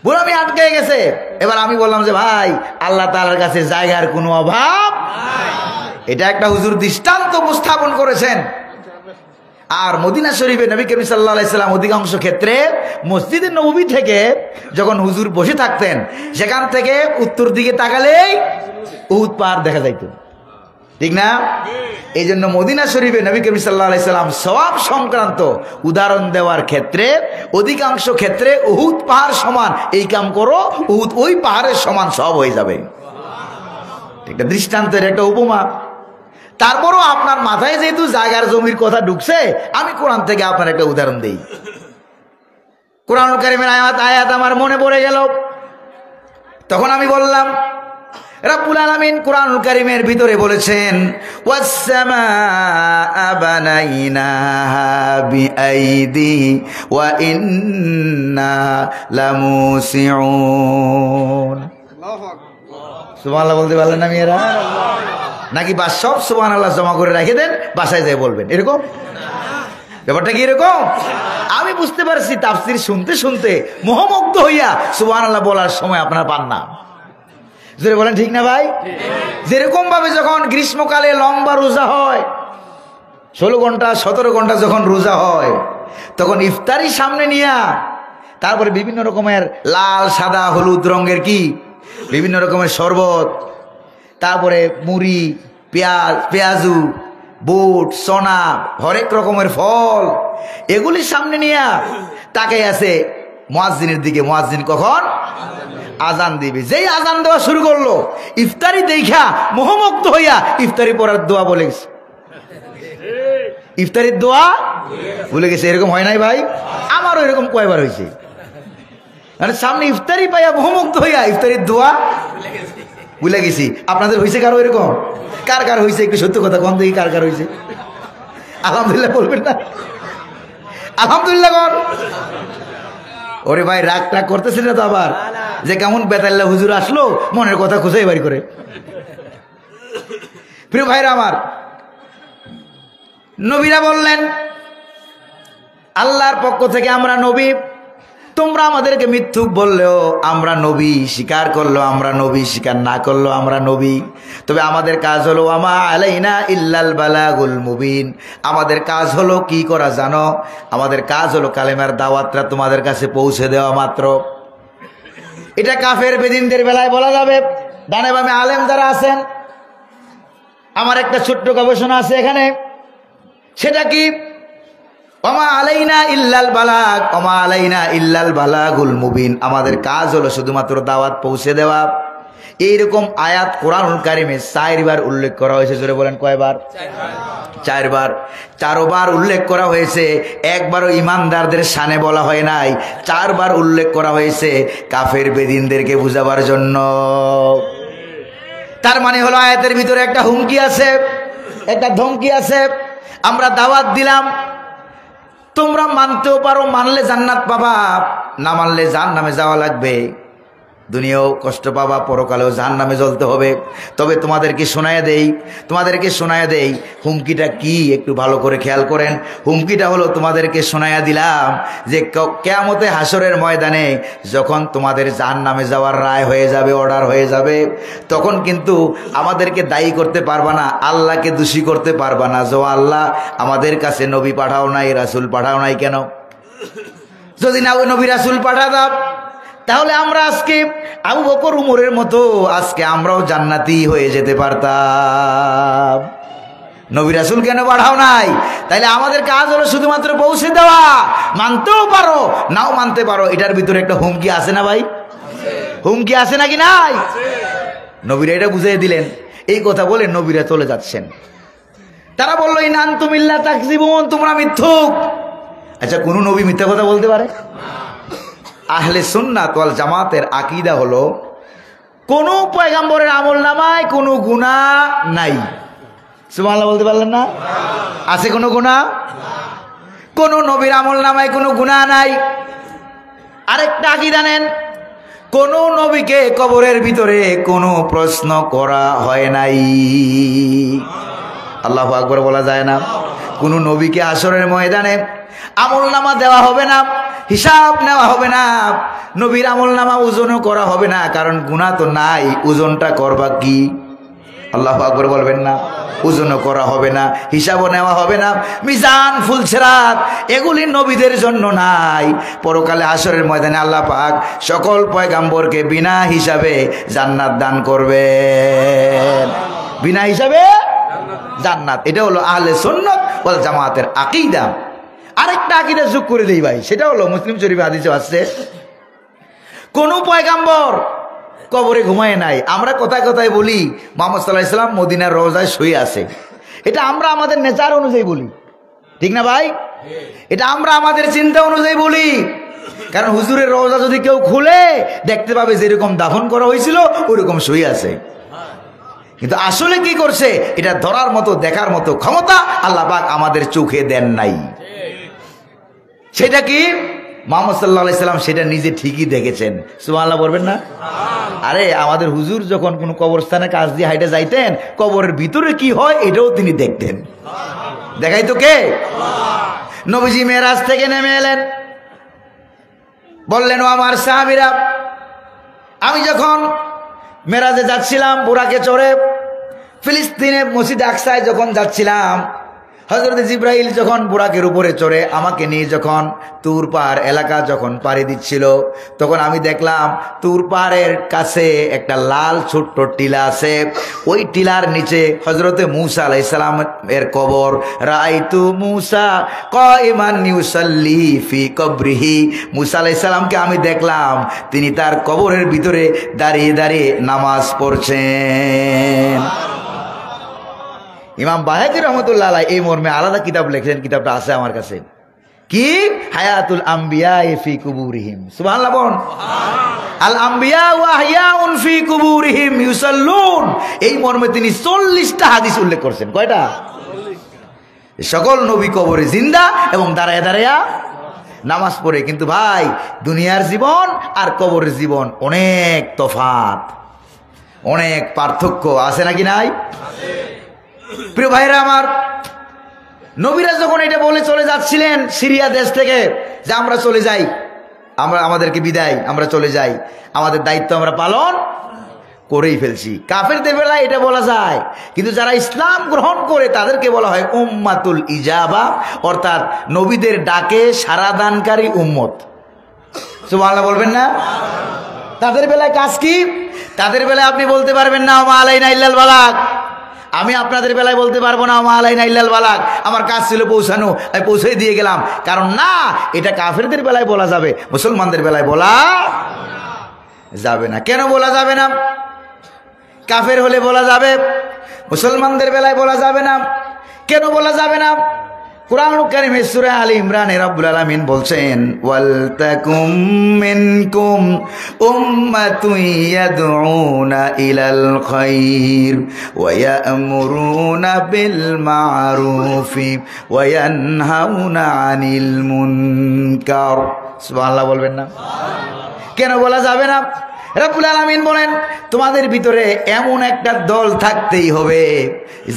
বুড়া মিয়া আটকে গেছে। এবার আমি বললাম যে ভাই আল্লাহ তাআলার কাছে জায়গার কোনো অভাব, এটা একটা হুজুর দৃষ্টান্ত উপস্থাপন করেছেন। আর মদিনা শরীফে নবী করিম সাল্লাল্লাহু আলাইহি সাল্লাম অধিকাংশ ক্ষেত্রে মসজিদে নববী থেকে যখন হুজুর বসে থাকতেন, সেখান থেকে উত্তর দিকে তাকালেই উহুদ পাহাড় দেখা যাইত, ঠিক না? এই জন্য মদিনা শরীফে নবী করিম সাল্লাল্লাহু আলাইহি সাল্লাম সওয়াব সংক্রান্ত উদাহরণ দেওয়ার ক্ষেত্রে অধিকাংশ ক্ষেত্রে উহুদ পাহাড় সমান এই কাম করো, উহুদ ওই পাহাড়ের সমান সওয়াব হয়ে যাবে। একটা দৃষ্টান্তের একটা উপমা। তারপরও আপনার মাথায় যেহেতু জায়গার জমির কথা ঢুকছে, আমি কোরআন থেকে আপনার একটা উদাহরণ দেই। কোরআনুল কারীমের আয়াত আমার মনে পড়ে গেল, তখন আমি বললাম রব্বুল আলামিন কোরআনুল কারীমের ভিতরে বলেছেন ওয়াস-সামাআ বানাইনাহা বিআইদি ওয়া ইন্না লামুসিউন। আল্লাহু আকবার। সুবহানাল্লাহ বলতে পারলেন না মেয়েরা? নাকি বা সব সুবহানাল্লাহ জমা করে রেখে দেন, বাসায় যেয়ে বলবেন, এরকম ব্যাপারটা কি এরকম? আমি বুঝতে পারছি তাফসীর শুনতে শুনতে মোহমুগ্ধ হইয়া সুবহানাল্লাহ বলার সময় আপনারা পান না। যদি বলেন ঠিক না ভাই? যেরকম ভাবে যখন গ্রীষ্মকালে লম্বা রোজা হয়, 16 ঘন্টা 17 ঘন্টা যখন রোজা হয়, তখন ইফতারি সামনে নিয়া তারপরে বিভিন্ন রকমের লাল সাদা হলুদ রঙের কি বিভিন্ন রকমের শরবত, তারপরে মুড়ি, পেঁয়াজু, বুট, সোনা, হরেক রকমের ফল, এগুলি সামনে নিয়া তাকাই আছে মুয়াজ্জিনের দিকে। মুয়াজ্জিন কখন আজান দিবে, যেই আজান দেওয়া শুরু করলো, ইফতারি দেখা মোহমুগ্ধ হইয়া ইফতারি পড়ার দোয়া বলে গেছে, ইফতারির দোয়া ভুলে গেছে। এরকম হয় নাই ভাই? আমারও এরকম কয়বার হয়েছে, মানে সামনে ইফতারি পাইয়া মোহমুগ্ধ হইয়া ইফতারির দোয়া ভুলে গেছি। আপনাদের হয়েছে কারো এরকম? কার কার হয়েছে একটু সত্য কথা কোন দেখি, কার কার হয়েছে? আলহামদুলিল্লাহ বলবেন না? আলহামদুলিল্লাহ কোন? ওরে ভাই রাগ টাগ করতেছেন না তো আবার, যে কেমন বেতাল্লা হুজুর আসলো মনের কথা খুঁজে বাড়ি করে। প্রিয় ভাইরা আমার, নবীরা বললেন আল্লাহর পক্ষ থেকে আমরা নবী, তোমরা আমাদেরকে মিথ্যুক বললেও আমরা নবী, স্বীকার করলেও আমরা নবী, স্বীকার না করলেও আমরা নবী। তবে আমাদের কাজ হলো ওয়ামা আলাইনা ইল্লাল বালাগুল মুবিন। আমাদের কাজ হলো কি করা জানো? আমাদের কাজ হলো কালেমার দাওয়াতটা তোমাদের কাছে পৌঁছে দেওয়া মাত্র। এটা কাফের বেদিনদের বেলায় বলা যাবে। ডানে বামে আলেম যারা আছেন, আমার একটা ছোট্ট গবেষণা আছে এখানে, সেটা কি ওমা আলাইনা ইল্লাল বালাগ, ওমা আলাইনা ইল্লাল বালাগুল মুবিন। আমাদের কাজ হলো শুধুমাত্র দাওয়াত পৌঁছে দেওয়া। এইরকম আয়াত কোরআনুল কারীমে 4 বার উল্লেখ করা হয়েছে। জোরে বলেন কয়বার? 4 বার। 4 বার উল্লেখ করা হয়েছে, একবারও ইমানদারদের শানে বলা হয় নাই। 4 বার উল্লেখ করা হয়েছে কাফের বেদিনদেরকে বুঝাবার জন্য। তার মানে হলো আয়াতের ভিতরে একটা হুমকি আছে, একটা ধমকি আছে। আমরা দাওয়াত দিলাম, তোমরা মানতেও পারো, মানলে জান্নাত পাবা, না মানলে জাহান্নামে যাওয়া লাগবে। দুনিয়াও কষ্ট পাবা, পরকালেও জাহান্নামে জ্বলতে হবে। তবে তোমাদেরকে শোনায়া দেই হুমকিটা কি, একটু ভালো করে খেয়াল করেন। হুমকিটা হলো তোমাদেরকে শোনায়া দিলাম যে কিয়ামতে হাসরের ময়দানে যখন তোমাদের জাহান্নামে যাওয়ার রায় হয়ে যাবে, অর্ডার হয়ে যাবে, তখন কিন্তু আমাদেরকে দায়ী করতে পারবা না, আল্লাহকে দোষী করতে পারবা না যে আল্লাহ আমাদের কাছে নবী পাঠাও নাই, রাসূল পাঠাও নাই কেন। যদি না ওই নবী রাসূল পাঠাতাম তাহলে আমরা আজকে আবু বকর উমরের মতো আজকে আমরাও জান্নাতি হয়ে যেতে পারতাম। নবী রাসূল কেন পাঠাও নাই? তাইলে আমাদের কাজ হলো শুধুমাত্র পৌঁছে দেওয়া। মানতেও পারো নাও মানতে পারো, এটার ভিতরে একটা হুমকি আছে না ভাই? হুমকি আছে নাকি নাই? নবীরা এটা বুঝিয়ে দিলেন। এই কথা বলে নবীরা চলে যাচ্ছেন। তারা বললো ইন আনতুম ইল্লা তাকযিবুন, তোমরা মিথ্যুক। আচ্ছা, কোন নবী মিথ্যা কথা বলতে পারে? আহলে সুন্নাত ওয়াল জামাতের আকীদা হলো কোন পয়গম্বরের আমলনামায় কোনো গুনাহ নাই। সুবহানাল্লাহ বলতে পারলেন না? আছে কোনো গুনাহ? কোন নবীর আমলনামায় কোনো গুনাহ নাই। আরেকটা আকীদা নেন, কোন নবীকে কবরের ভিতরে কোনো প্রশ্ন করা হয় নাই। আল্লাহু আকবার বলা যায় না? কোন নবীকে হাসরের ময়দানে আমলনামা দেওয়া হবে না, হিসাব নেওয়া হবে না, নবীর আমলনামা ওজনও করা হবে না, কারণ গুনাহ তো নাই। ওজনটা করবা কি? আল্লাহু আকবার বলবেন না? ওজনও করা হবে না, হিসাবও নেওয়া হবে না। মিজান, ফুলসিরাত এগুলি নবীদের জন্য নাই। পরকালে হাসরের ময়দানে আল্লাহ পাক সকল পয়গম্বরকে বিনা হিসাবে জান্নাত দান করবেন। বিনা হিসাবে জান্নাত। এটা হলো আহলে সুন্নাত ওয়াল জামাতের আকীদা। আরেকটা আকীদা যোগ করে দেই ভাই, সেটা হলো মুসলিম শরীফে হাদিসে আছে কোন পয়গম্বর কবরে ঘুমায় নাই। আমরা কথায় কথায় বলি মুহাম্মদ সাল্লাল্লাহু আলাইহি ওয়াসাল্লাম মদিনার রওজায় শুয়ে আছে। এটা আমরা আমাদের নেচার অনুযায়ী বলি, ঠিক না ভাই? এটা আমরা আমাদের চিন্তা অনুযায়ী বলি। কারণ হুজুরের রওজা যদি কেউ খুলে দেখতে পাবে যেরকম দাফন করা হয়েছিল ওইরকম শুয়ে আছে। কিন্তু আসলে কি করছে এটা ধরার মতো দেখার মতো ক্ষমতা আল্লাহ পাক আমাদের চোখে দেন নাই। সেটা কি? মুহাম্মদ সাল্লাল্লাহু আলাইহি সাল্লাম সেটা নিজে ঠিকই দেখেছেন। সুবহানাল্লাহ বলবেন না? আরে আমাদের হুজুর যখন কোনো কবরস্থানে কাজ দিয়ে হাইটে যাইতেন, কবরের ভিতরে কি হয় এটাও তিনি দেখতেন। দেখাই তো কে? নবীজি মেরাজ থেকে নেমে এলেন, বললেন ও আমার সাহাবীরা, আমি যখন মেরাজে যাচ্ছিলাম বুরাকে চড়ে, ফিলিস্তিনে মসজিদ আকসায় যখন যাচ্ছিলাম, হযরত জিবরাইল যখন বুরাকের উপরে চড়ে আমাকে নিয়ে যখন তুর পাহাড় এলাকা যখন পাড়ি দিচ্ছিল, তখন আমি দেখলাম তুর পাহাড়ের কাছে একটা লাল ছোট্ট টিলা আছে। ওই টিলার নিচে হযরতে মূসা আলাইহিস সালাম এর কবর। রাআইতু মূসা কাইমান ইউসাল্লি ফি কবরিহি, মূসা আলাইহিস সালামকে আমি দেখলাম তিনি তার কবরের ভিতরে দাঁড়িয়ে দাঁড়িয়ে নামাজ পড়ছেন। ইমাম বায়হাকী রাহমাতুল্লাহ আলাইহি এই মর্মে আলাদা কিতাব লিখেছেন, কিতাবটা আছে আমার কাছে। কি? হায়াতুল আম্বিয়া ফি কুবুরিহিম। সুবহানাল্লাহ বল। আল আম্বিয়া ওয়া আহইয়াউন ফি কুবুরিহিম ইউসাল্লুন। এই মর্মে তিনি 40টা হাদিস উল্লেখ করেছেন। কয়টা? 40। সকল নবী কবরে জিন্দা এবং দাঁড়ায় দাঁড়ায়া নামাজ পড়ে। কিন্তু ভাই দুনিয়ার জীবন আর কবরের জীবন অনেক তফাৎ, অনেক পার্থক্য আছে নাকি নাই? প্রিয় ভাইরা আমার, নবীরা যখন এটা বলে চলে যাচ্ছিলেন সিরিয়া দেশ থেকে যে আমরা চলে যাই, আমরা আমাদেরকে বিদায়, আমরা চলে যাই, আমাদের দায়িত্ব আমরা পালন করেই ফেলছি। কাফেরদের বেলায় এটা বলা যায়, কিন্তু যারা ইসলাম গ্রহণ করে তাদেরকে বলা হয় উম্মাতুল ইজাবা, অর্থাৎ নবীদের ডাকে সাড়া দানকারী উম্মত। সুবহানাল্লাহ বলবেন না? তাদের বেলায় কাজ কি? তাদের বেলায় আপনি বলতে পারবেন না ওমা আলাইনা ইল্লাল বালাগ। আমি আপনাদের বেলায় বলতে পারবো না ওমা আলাইনা ইল্লাল বালাগ, আমার কাজ ছিল পৌঁছানো, আমি পৌঁছে দিয়ে গেলাম। কারণ না, এটা কাফেরদের বেলায় বলা যাবে, মুসলমানদের বেলায় বলা যাবে না। কেন বলা যাবে না? কাফের হলে বলা যাবে, মুসলমানদের বেলায় বলা যাবে না। কেন বলা যাবে না? কুরআন কারীমে সূরা আলে ইমরানে রব্বুল আলামিন বলছেন ওয়াল তাকুম মিনকুম উম্মাতুন ইয়াদউনা ইলাল খায়র ওয়া ইয়া'মুরুনা বিল মা'রুফি ওয়া ইয়ানহাউনা আনিল মুনকার। সুবহানাল্লাহ বলবেন না? কেন বলা যাবে না? রব্বুল আলামিন বলেন তোমাদের ভিতরে এমন একটা দল থাকতেই হবে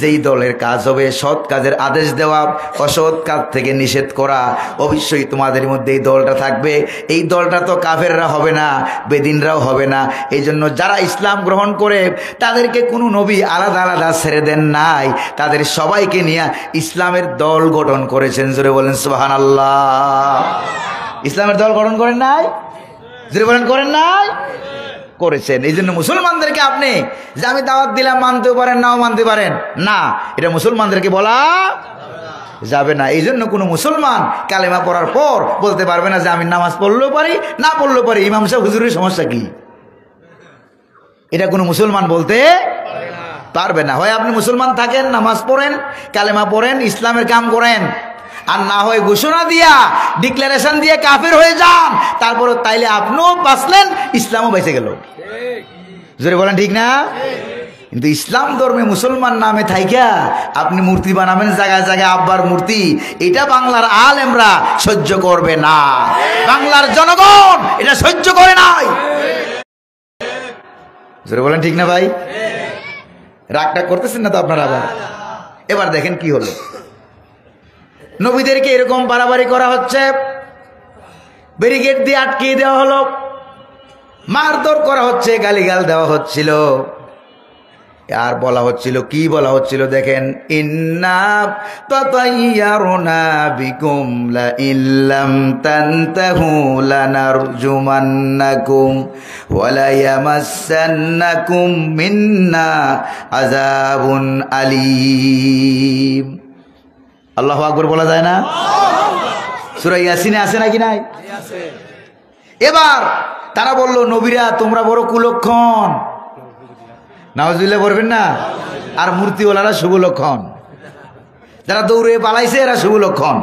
যেই দলের কাজ হবে সৎ কাজের আদেশ দেওয়া, অসৎ কাজ থেকে নিষেধ করা। অবশ্যই তোমাদের মধ্যে এই দলটা থাকবে। এই দলটা তো কাফেররা হবে না, বেদিনরাও হবে না। এই জন্য যারা ইসলাম গ্রহণ করে তাদেরকে কোনো নবী আলাদা আলাদা ছেড়ে দেন নাই, তাদের সবাইকে নিয়ে ইসলামের দল গঠন করেছেন। জোরে বলেন সুবহানাল্লাহ। ইসলামের দল গঠন করেন নাই? যদি বলেন করেন নাই, করেছেন। এই জন্য মুসলমানদেরকে আপনি যে আমি দাওয়াত দিলাম মানতেও পারেন নাও মানতে পারেন না, এটা মুসলমানদেরকে বলা যাবে না। এই জন্য কোনো মুসলমান কালেমা পড়ার পর বলতে পারবে না যে আমি নামাজ পড়লেও পারি না পড়লেও পারি, ইমাম সাহেব হুজুরের সমস্যা কি, এটা কোনো মুসলমান বলতে পারবে না। হয় আপনি মুসলমান থাকেন, নামাজ পড়েন, কালেমা পড়েন, ইসলামের কাম করেন, আর না হয় ঘোষণা দিয়া ডিক্লারেশন দিয়ে কাফের হয়ে যান, তারপর তাইলে আপনিও বাঁচলেন, ইসলামও বেঁচে গেল। জোরে বলেন ঠিক না? কিন্তু ইসলাম ধর্মে মুসলমান নামে থাইকা আপনি মূর্তি বানাবেন জায়গায় জায়গায়, আব্বার মূর্তি, এটা বাংলার আলেমরা সহ্য করবে না, বাংলার জনগণ এটা সহ্য করে নাই। জোরে বলেন ঠিক না ভাই? রাগটা করতেছেন না তো আপনারা? আবার এবার দেখেন কি হলো, নবীদেরকে এরকম বাড়াবাড়ি করা হচ্ছে, ব্যারিকেড দিয়ে আটকিয়ে দেওয়া হলো, মারধর করা হচ্ছে, গালিগাল দেওয়া হচ্ছিল, আর বলা হচ্ছিল, কি বলা হচ্ছিল দেখেন, ইন্না তাতাইয়ারুনা বিকুম লা ইল্লাম তানতাহু লানারজুমান্নাকুম ওয়া লা ইয়ামাসসান্নাকুম মিন্না আযাবুন আলীম। আল্লাহু আকবার বলা যায় না? সূরা ইয়াসিনে আছে নাকি নাই? এবার তারা বলল, নবীরা তোমরা বড় কুলক্ষণ, নাউজুবিল্লাহ পড়বেন না, আর মূর্তিওয়ালারা শুভ লক্ষণ, যারা দৌড়ে পালাইছে এরা শুভ লক্ষণ।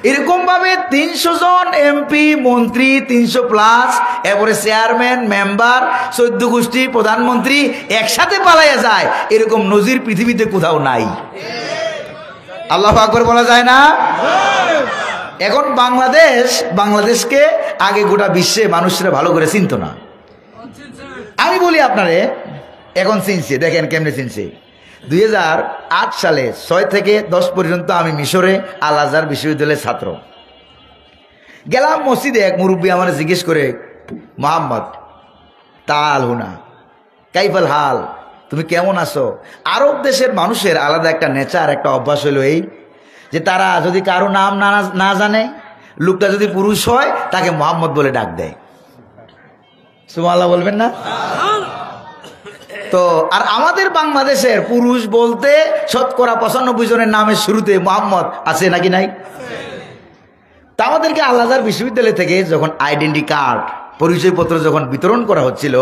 এরকম ভাবে 300 জন এমপি মন্ত্রী, 300+, এরপরে চেয়ারম্যান মেম্বার, 14 গোষ্ঠী প্রধানমন্ত্রী একসাথে পালাইয়া যায়, এরকম নজির পৃথিবীতে কোথাও নাই। আল্লাহু আকবার বলা যায় না? এখন বাংলাদেশকে আগে গোটা বিশ্বে মানুষরা ভালো করে চিনত না। আমি বলি আপনারে, এখন চিনছে, দেখেন কেমনে চিনছে। 2008 সালে 6 থেকে 10 পর্যন্ত আমি মিশরে আল আজহার বিশ্ববিদ্যালয়ের ছাত্র। গেলাম মসজিদে, এক মুরব্বী আমার জিজ্ঞেস করে, মোহাম্মদ তাল হুনা কাইফাল হাল, তুমি কেমন আছো? আরব দেশের মানুষের আলাদা একটা নেচার, একটা অভ্যাস হলো এই যে তারা যদি কারো নাম না জানে, লোকটা যদি পুরুষ হয় তাকে মোহাম্মদ বলে ডাক দেয়। সুবহানাল্লাহ বলবেন না? তো আর আমাদের বাংলাদেশের পুরুষ বলতে 95% জনের নামের শুরুতে মোহাম্মদ আছে নাকি নাই? তা আমাদেরকে আল আজহার বিশ্ববিদ্যালয় থেকে যখন আইডেন্টি কার্ড, পরিচয়পত্র যখন বিতরণ করা হচ্ছিল,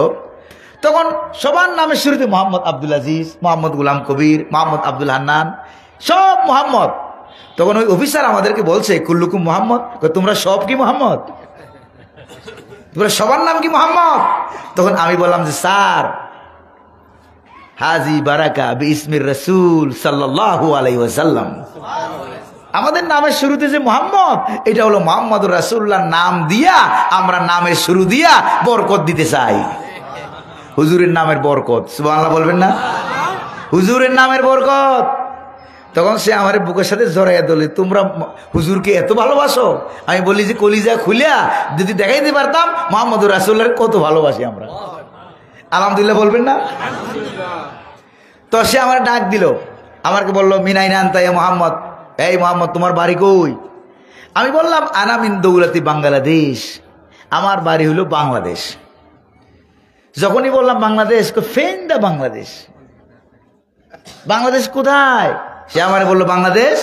তখন সবার নামের শুরুতে মোহাম্মদ আব্দুল আজিজ, মোহাম্মদ গুলাম কবির, মোহাম্মদ আব্দুল হান্নান, সব মোহাম্মদ। তখন ওই অফিসার আমাদেরকে বলছে, কুল্লুকুম মোহাম্মদ, তোমরা সব কি মোহাম্মদ? তোমরা সবার নাম কি মোহাম্মদ? তখন আমি বললাম যে স্যার, হাজি বারাকা বিসমির রাসূল সাল্লাল্লাহু আলাইহি ওয়াসাল্লাম, আমাদের নামের শুরুতে যে মোহাম্মদ, এটা হলো মুহাম্মদুর রাসূলুল্লাহর নাম দিয়া আমরা নামের শুরু দিয়া বরকত দিতে চাই। হুজুরের নামের বরকত, সুবহানাল্লাহ বলবেন না? হুজুরের নামের বরকত। তখন সে আমার বুকের সাথে জড়াইয়া দলে, তোমরা হুজুরকে এত ভালোবাসো? আমি বলি যে কলিজা খুলিয়া যদি দেখাইতে পারতাম মুহাম্মদুর রাসূলুল্লাহর কত ভালোবাসি আমরা। আলহামদুলিল্লাহ বলবেন না? তো সে আমার ডাক দিল, আমাকে বলল, মিনাইনা আনতা ইয়া মুহাম্মদ, এই মুহাম্মদ তোমার বাড়ি কই? আমি বললাম, আনা মিন দৌলতি বাংলাদেশ, আমার বাড়ি হলো বাংলাদেশ। যখনই বললাম বাংলাদেশ, ফেন্দা বাংলাদেশ, বাংলাদেশ কোথায়? সে আমার বলল, বাংলাদেশ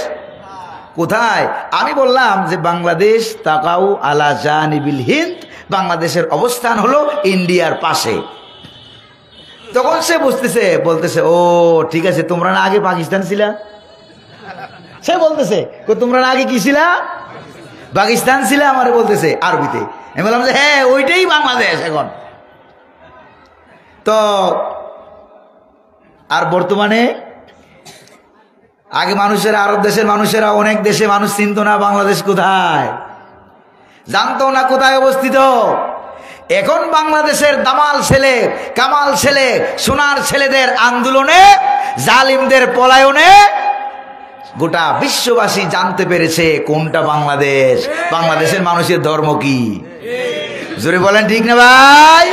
কোথায়? আমি বললাম যে বাংলাদেশ তাকাউ আলা জানিবিল হিন্দ, বাংলাদেশের অবস্থান হলো ইন্ডিয়ার পাশে। তখন সে বলতেছে, ও ঠিক আছে, তোমরা না আগে পাকিস্তান ছিলা? সে বলতেছে, তোমরা না আগে কি ছিলা? পাকিস্তান ছিলা। আমার বলতেছে আরবিতে। আমি বললাম যে হ্যাঁ, ওইটাই বাংলাদেশ এখন। তো আর বর্তমানে, আগে মানুষেরা, আরব দেশের মানুষেরা অনেক দেশে মানুষ চিনত না বাংলাদেশ কোথায়, জানতো না কোথায় অবস্থিত। এখন বাংলাদেশের দামাল ছেলে, কামাল ছেলে, সোনার ছেলেদের আন্দোলনে, জালিমদের পলায়নে গোটা বিশ্ববাসী জানতে পেরেছে কোনটা বাংলাদেশ, বাংলাদেশের মানুষের ধর্ম কি। জোরে বলেন ঠিক না ভাই?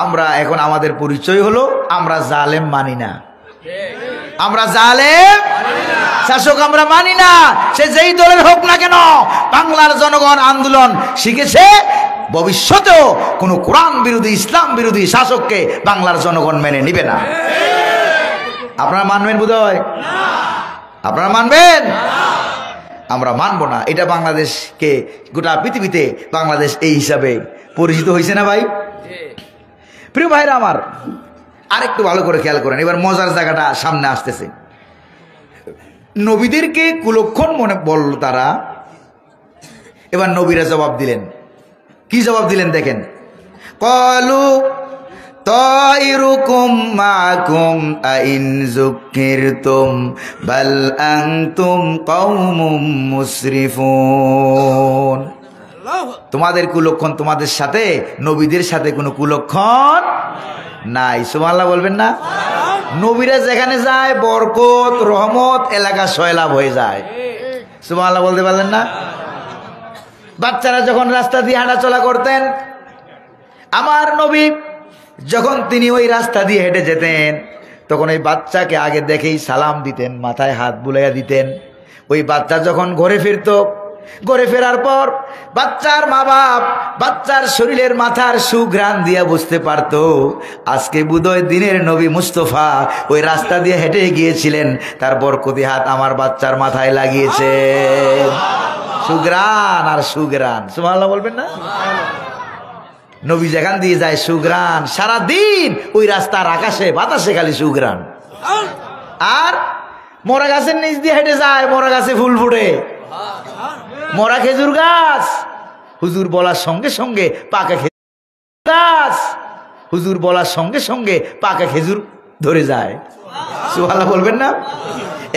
আমরা এখন আমাদের পরিচয় হলো আমরা জালেম মানি না। আমরা জালেম শাসক আমরা মানি না, সে যেই দলের হোক না কেন। বাংলার জনগণ আন্দোলন শিখেছে, ভবিষ্যতেও কোনো কোরআন বিরোধী ইসলাম বিরোধী শাসককে বাংলার জনগণ মেনে নিবে না। আপনারা মানবেন বোধহয়? আপনারা মানবেন? আমরা মানব না। এটা বাংলাদেশকে গোটা পৃথিবীতে বাংলাদেশ এই হিসাবে পরিচিত হয়েছে না ভাই? প্রিয় ভাইরা আমার, আরেকটু ভালো করে খেয়াল করেন, এবার মজার জায়গাটা সামনে আসতেছে। নবীদেরকে কুলক্ষণ মনে বলল তারা, এবার নবীরা জবাব দিলেন। কি জবাব দিলেন দেখেন, ক্বালু তাইরুকুম মাকুম আইন যুক্কিরতুম বাল আনতুম কওমুম মুসরিফুন। তোমাদের কুলক্ষণ তোমাদের সাথে, নবীদের সাথে কোনো কুলক্ষণ নাই। সুবহানাল্লাহ বলবেন না? নবীরা যেখানে যায় বরকত রহমত এলাকা সয়লাভ হয়ে যায়। সুবহানাল্লাহ বলতে পারলেন না? বাচ্চারা যখন রাস্তা দিয়ে হাঁটাচলা করতেন, আমার নবী যখন তিনি ওই রাস্তা দিয়ে হেঁটে যেতেন, তখন ওই বাচ্চাকে আগে দেখেই সালাম দিতেন, মাথায় হাত বুলাইয়া দিতেন। ওই বাচ্চা যখন ঘরে ফিরত, ঘরে ফেরার পর বাচ্চার মা বাপ বাচ্চার শরীরের মাথার সুঘ্রাণ দিয়া বুঝতে পারত আজকে বুধয় দিনের নবী মুস্তফা ওই রাস্তা দিয়ে হেঁটে গিয়েছিলেন, তার বরকতি হাত আমার বাচ্চার মাথায় লাগিয়েছে। সুঘ্রাণ আর সুঘ্রাণ, সুবহানাল্লাহ বলবেন না? নবী যেখান দিয়ে যায় সুঘ্রাণ, সারাদিন ওই রাস্তার আকাশে বাতাসে খালি সুঘ্রাণ। আর মরা গাছের নিচ দিয়ে হেঁটে যায়, মরা গাছে ফুল ফুটে, মরা খেজুর গাছ, হুজুর বলার সঙ্গে সঙ্গে পাকা খেজুর গাছ, হুজুর বলার সঙ্গে সঙ্গে পাকা খেজুর ধরে যায়। সুবহানাল্লাহ বলবেন না?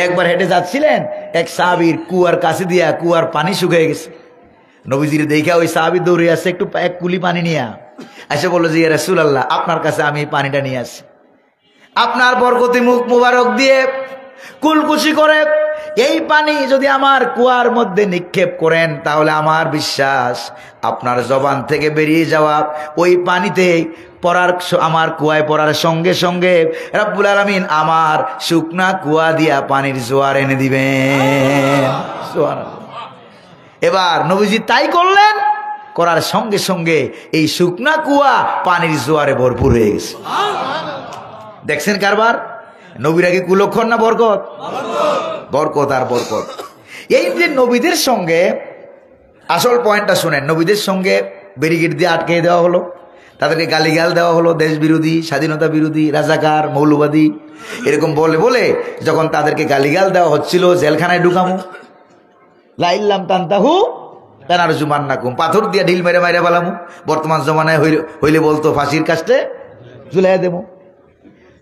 একবার হেঁটে যাচ্ছিলেন, এক সাহাবীর কুয়ার কাছে দিয়া কুয়ার পানি শুকিয়ে গেছে। নবীজির দেখে ওই সাহাবী দৌড়ে আসছে, একটু এক কুলি পানি নিয়ে এসে বললো যে ইয়া রাসূলুল্লাহ, আপনার কাছে আমি এই পানিটা নিয়ে আসি, আপনার বরকতি মুখ মুবারক দিয়ে কুলকুচি করে এই পানি যদি আমার কুয়ার মধ্যে নিক্ষেপ করেন, তাহলে আমার বিশ্বাস আপনার জবান থেকে বেরিয়ে যাওয়া ওই পানিতে পড়ার, আমার কুয়ায় পড়ার সঙ্গে সঙ্গে রব্বুল আলামিন আমার শুকনা কুয়া দিয়া পানির জোয়ার এনে দিবেন। সুবহানাল্লাহ। এবার নবীজি তাই করলেন, করার সঙ্গে সঙ্গে এই শুকনা কুয়া পানির জোয়ারে ভরপুর হয়ে গেছে। দেখছেন কারবার? নবীরা কি কুলক্ষণ না বরকত? বরকত আর বরকত। এই যে নবীদের সঙ্গে, আসল পয়েন্টটা শুনেন, নবীদের সঙ্গে ব্যারিকেড দিয়ে আটকে দেওয়া হলো, তাদেরকে গালিগাল দেওয়া হলো, দেশ বিরোধী, স্বাধীনতা বিরোধী, রাজাকার, মৌলবাদী, এরকম বলে বলে যখন তাদেরকে গালিগাল দেওয়া হচ্ছিল, জেলখানায় ঢুকামু, লাইল্লাম তান্তাহু তানারজুমান্নাকুম, পাথর দিয়া ঢিল মেরে মাইরা বালামু, বর্তমান জমানায় হইলে বলতো ফাঁসির কাস্টে ঝুলাইয়া দেবো।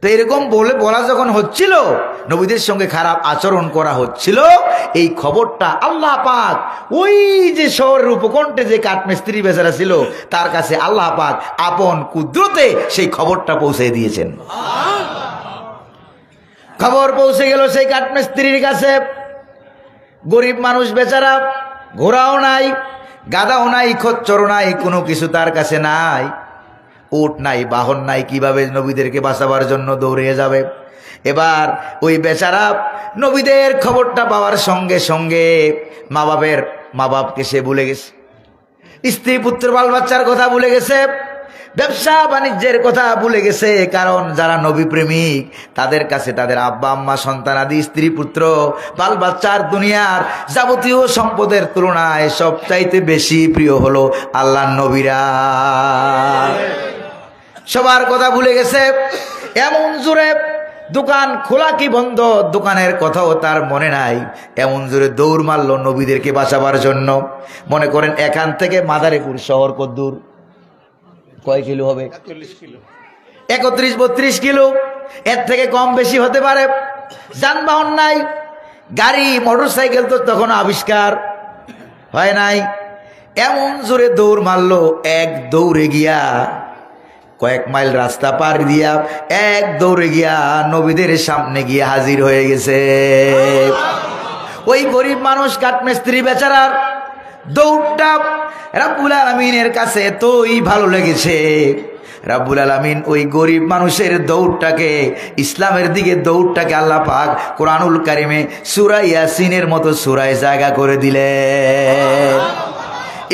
তো এরকম বলা যখন হচ্ছিল, নবীদের সঙ্গে খারাপ আচরণ করা হচ্ছিল, এই খবরটা আল্লাহ পাক ওই যে শহরের উপকণ্ঠে যে কাঠমিস্ত্রি বেচারা ছিল তার কাছে আল্লাহ পাক আপন কুদরতে সেই খবরটা পৌঁছে দিয়েছেন। খবর পৌঁছে গেল সেই কাঠমিস্ত্রির কাছে। গরিব মানুষ বেচারা, ঘোড়াও নাই, গাদাও নাই, খচ্চরও নাই, কোনো কিছু তার কাছে নাই, উট নাই, বাহন নাই, কিভাবে নবীদেরকে বাঁচাবার জন্য দৌড়ে যাবে। এবার ওই বেচারা নবীদের খবরটা পাওয়ার সঙ্গে সঙ্গে মা বাপকে সে ভুলে গেছে, স্ত্রী পুত্র বাল বাচ্চার কথা ভুলে গেছে, ব্যবসা বাণিজ্যের কথা ভুলে গেছে। কারণ যারা নবী প্রেমিক তাদের কাছে তাদের আব্বা আম্মা সন্তানাদি স্ত্রী পুত্র বাল বাচ্চার দুনিয়ার যাবতীয় সম্পদের তুলনায় সবচাইতে বেশি প্রিয় হলো আল্লাহর নবীরা। সবার কথা ভুলে গেছে। এমন জোরে দোকান খোলা কি বন্ধ দোকানের কথাও তার মনে নাই, এমন জোরে দৌড় মারল নবীদেরকে বাঁচাবার জন্য। মনে করেন এখান থেকে মাদারীপুর শহর কত দূর? কয় কিলো হবে? 31-32 কিলো, এর থেকে কম বেশি হতে পারে। যানবাহন নাই, গাড়ি মোটরসাইকেল তো তখন আবিষ্কার হয় নাই। এমন জোরে দৌড় মারলো, এক দৌড়ে গিয়া কয়েক মাইল রাস্তা পার দিয়া এক দৌড়ে গিয়া নবীদের সামনে গিয়ে হাজির হয়ে গেছে। ওই গরিব মানুষ কাঠমিস্ত্রি বেচারার দৌড়টা রব্বুল আলামিনের কাছে এতই ভালো লেগেছে, রাব্বুল আলামিন ওই গরিব মানুষের দৌড়টাকে, ইসলামের দিকে দৌড়টাকে আল্লাহ পাক কোরআনুল কারিমে সূরা ইয়াসিনের মতো সূরায় জায়গা করে দিলেন।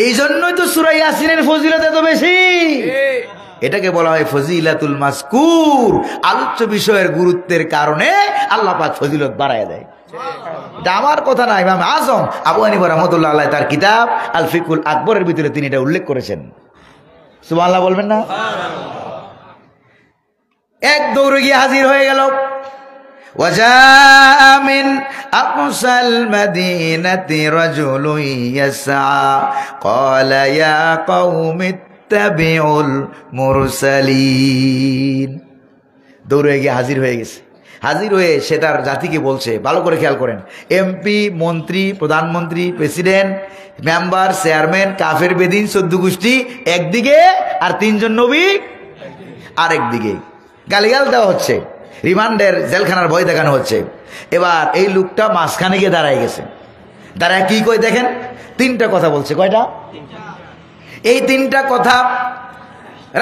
এই জন্যই তো সূরা ইয়াসিনের ফজিলত এত বেশি। এটাকে বলা হয় ফজিলাতুল মাযকুর। আলোচ্য বিষয়ের গুরুত্বের কারণে আল্লাহ পাক ফজিলত বাড়ায় দেয়। এটা আমার কথা না, ইমাম আজম আবু হানিফা রাহমাতুল্লাহ আলাইহি তার কিতাব আল ফিকুল আকবরের ভিতরে তিনি এটা উল্লেখ করেছেন। সুবহানাল্লাহ বলবেন না? এক দৌড়ে গিয়ে হাজির হয়ে গেল। وجاء من أقصى المدينة رجل يسعى قال يا قوم اتبعوا المرسلين। দৌড়ে গিয়ে হাজির হয়ে গেছে। হাজির হয়ে সে তার জাতিকে বলছে, ভালো করে খেয়াল করেন, এমপি, মন্ত্রী, প্রধানমন্ত্রী, প্রেসিডেন্ট, মেম্বার, চেয়ারম্যান, কাফের বেদিন 14 গোষ্ঠী একদিকে, আর 3 জন নবী আরেক দিকে। গালিগাল দেওয়া হচ্ছে, রিমান্ডের জেলখানার ভয় দেখানো হচ্ছে। এবার এই লোকটা মাঝখানে গিয়ে দাঁড়ায় গেছে। দাঁড়ায় কি কই দেখেন, 3টা কথা বলছে। কয়টা? এই 3টা কথা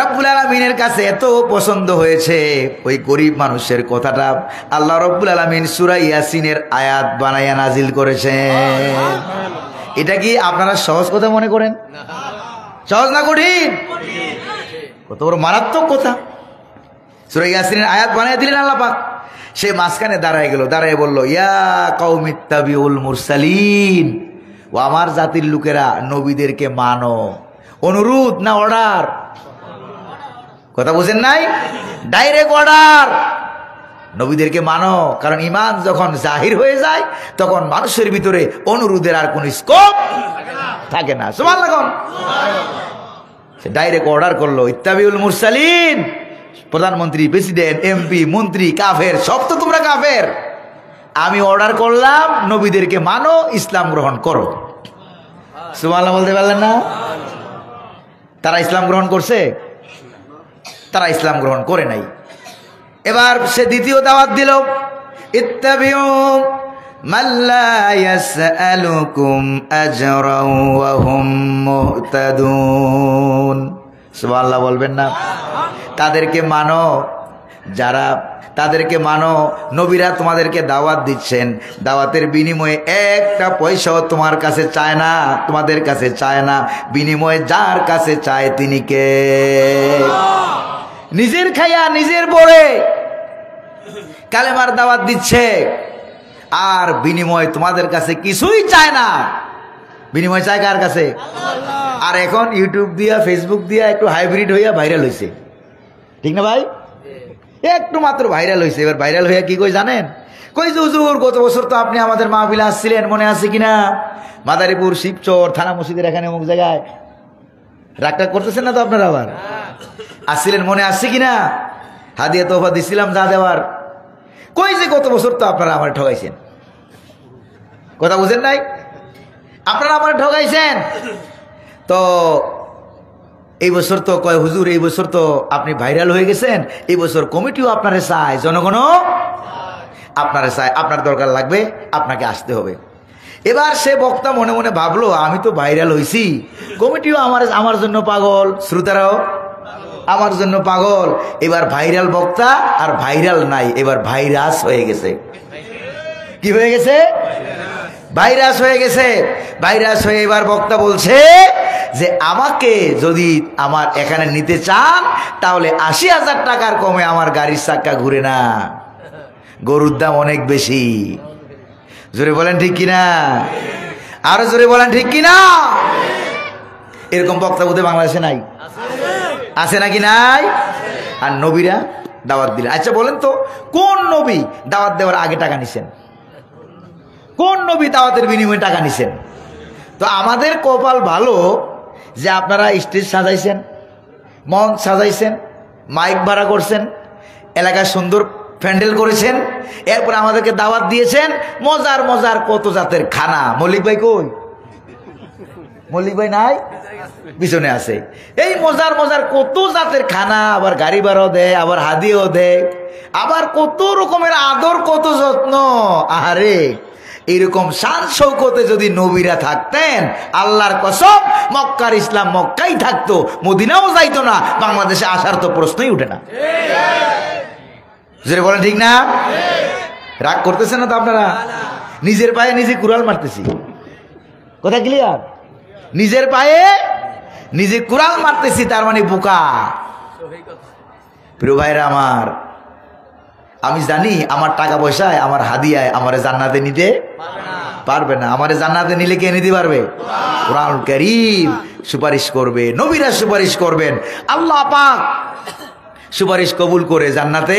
রব্বুল আলামিনের কাছে এত পছন্দ হয়েছে। ওই গরিব মানুষের কথাটা আল্লাহ রব্বুল আলামিন সূরা ইয়াসিনের আয়াত বানায়া নাজিল করেছেন। এটা কি আপনারা সহজ কথা মনে করেন? সহজ না কঠিন? কত বড় মারাত্মক কথা। সূরা ইয়াসিনের আয়াত বানায়া দিলেন আল্লাহ পাক। সে মাঝখানে দাঁড়ায় গেল, দাঁড়ায় বলল, ইয়া কওমিত্তাবিউল মুরসালিন, ও আমার জাতির লোকেরা, নবীদেরকে মানো। অনুরোধ না অর্ডার? কথা বুঝেন নাই? ডাইরেক্ট অর্ডার, নবীদেরকে মানো। কারণ ঈমান যখন জাহির হয়ে যায় তখন মানুষের ভিতরে অনুরোধের আর কোন স্কোপ থাকে না। সুবহানাল্লাহ। সে ডাইরেক্ট অর্ডার করলো, ইত্তাবিউল মুরসালিন, প্রধানমন্ত্রী, প্রেসিডেন্ট, এমপি, মন্ত্রী, কাফের, সব তো তোমরা কাফের। আমি অর্ডার করলাম নবীদেরকে মানো, ইসলাম গ্রহণ করো। সুবহানাল্লাহ বলতে পারলেন না? তারা ইসলাম গ্রহণ করছে? তারা ইসলাম গ্রহণ করে নাই। এবার সে দ্বিতীয় দাওয়াত দিল, ইত্তাবিউ মান লা ইয়াসআলুকুম আজরান ওয়া হুম মুহতাদুন। সুবহানাল্লাহ বলবেন না? তাদেরকে মানো, যারা তাদেরকে মানো। নবীরা তোমাদেরকে দাওয়াত দিচ্ছেন, দাওয়াতের বিনিময়ে একটা পয়সাও তোমার কাছে চায় না, তোমাদের কাছে চায় না। বিনিময়ে যার কাছে চায় তিনি কে? নিজের খাইয়া নিজের পরে কালেমার দাওয়াত দিচ্ছে, আর বিনিময়ে তোমাদের কাছে কিছুই চায় না। বিনিময় চায় কার কাছে? আর এখন ইউটিউব দিয়া, ফেসবুক দিয়া একটু হাইব্রিড হইয়া ভাইরাল হয়েছে, ঠিক না ভাই? একটু মাত্র ভাইরাল হয়েছে। এবার ভাইরাল হইয়া কি কই জানেন? কই যে হুজুর, গত বছর তো আপনি আমাদের মাহফিলে আসছিলেন, মনে আছে কিনা? মাদারীপুর, শিবচর, থানা মসজিদের এখানে অমুক জায়গায়। রাগটা করতেছেন না তো আপনারা? আবার আসছিলেন, মনে আসছে কিনা? হাদিয়া তোফা দিছিলাম যা দেওয়ার। কই যে গত বছর তো আপনারা আমার ঠকাইছেন। কথা বুঝেন নাই? আপনারা আমার ঠকাইছেন। তো এই বছর তো কয় হুজুর, এই বছর তো আপনি ভাইরাল হয়ে গেছেন, এই বছর কমিটিও আপনারে চায়, জনগণও আপনারে চায়, আপনার দরকার লাগবে, আপনাকে আসতে হবে। এবার সে বক্তা মনে মনে ভাবলো, আমি তো ভাইরাল হয়েছি, কমিটিও আমার জন্য পাগল, শ্রোতারাও আমার জন্য পাগল। এবার ভাইরাল বক্তা আর ভাইরাল নাই, এবার ভাইরাস হয়ে গেছে। কি হয়ে গেছে? ভাইরাস হয়ে গেছে। ভাইরাস হয়ে এবার বক্তা বলছে যে আমাকে যদি আমার এখানে নিতে চান তাহলে ৮০,০০০ টাকার কমে আমার গাড়ির চাক্কা ঘুরে না, গরুর দাম অনেক বেশি। জোরে বলেন ঠিক কিনা? আরো জোরে বলেন ঠিক কিনা? এরকম বক্তা বোধহয় বাংলাদেশে নাই? আছে নাকি নাই? আর নবীরা দাওয়াত দিলেন। আচ্ছা বলেন তো, কোন নবী দাওয়াত দেওয়ার আগে টাকা নিছেন? কোন নবী দাওয়াতের বিনিময়ে টাকা নিছেন? তো আমাদের কপাল ভালো যে আপনারা স্টেজ সাজাইছেন, মঞ্চ সাজাইছেন, মাইক ভাড়া করছেন, এলাকায় সুন্দর প্যান্ডেল করেছেন, এরপর আমাদেরকে দাওয়াত দিয়েছেন। মজার মজার কত জাতের খানা। মল্লিক ভাই কই? মল্লিক ভাই নাই, পিছনে আছে। এই মজার মজার কত জাতের খানা, আবার গাড়ি ভাড়াও দেয়, আবার হাদিয়াও দেয়, আবার কত রকমের আদর, কত যত্ন। আরে এইরকম শান শৌকতে যদি নবীরা থাকতেন, আল্লাহর কসম মক্কার ইসলাম মক্কাই থাকতো, মদিনাও যাইতো না, বাংলাদেশে আসার তো প্রশ্নই উঠে না। জোরে বলেন ঠিক না? রাগ করতেছেন না তো আপনারা? নিজের পায়ে নিজে কুড়াল মারতেছি, কথা ক্লিয়ার? নিজের পায়ে নিজে কুড়াল মারতেছি, তার মানে বোকা। প্রিয় ভাইরা আমার, আমি জানি আমার টাকা পয়সায়, আমার হাদিয়ায় আমার জান্নাতে নিতে পারবে না। আমার জান্নাতে নিলে কে নিতে পারবে? কোরআন কারীম সুপারিশ করবে, নবীরা সুপারিশ করবেন, আল্লাহ পাক সুপারিশ কবুল করে জান্নাতে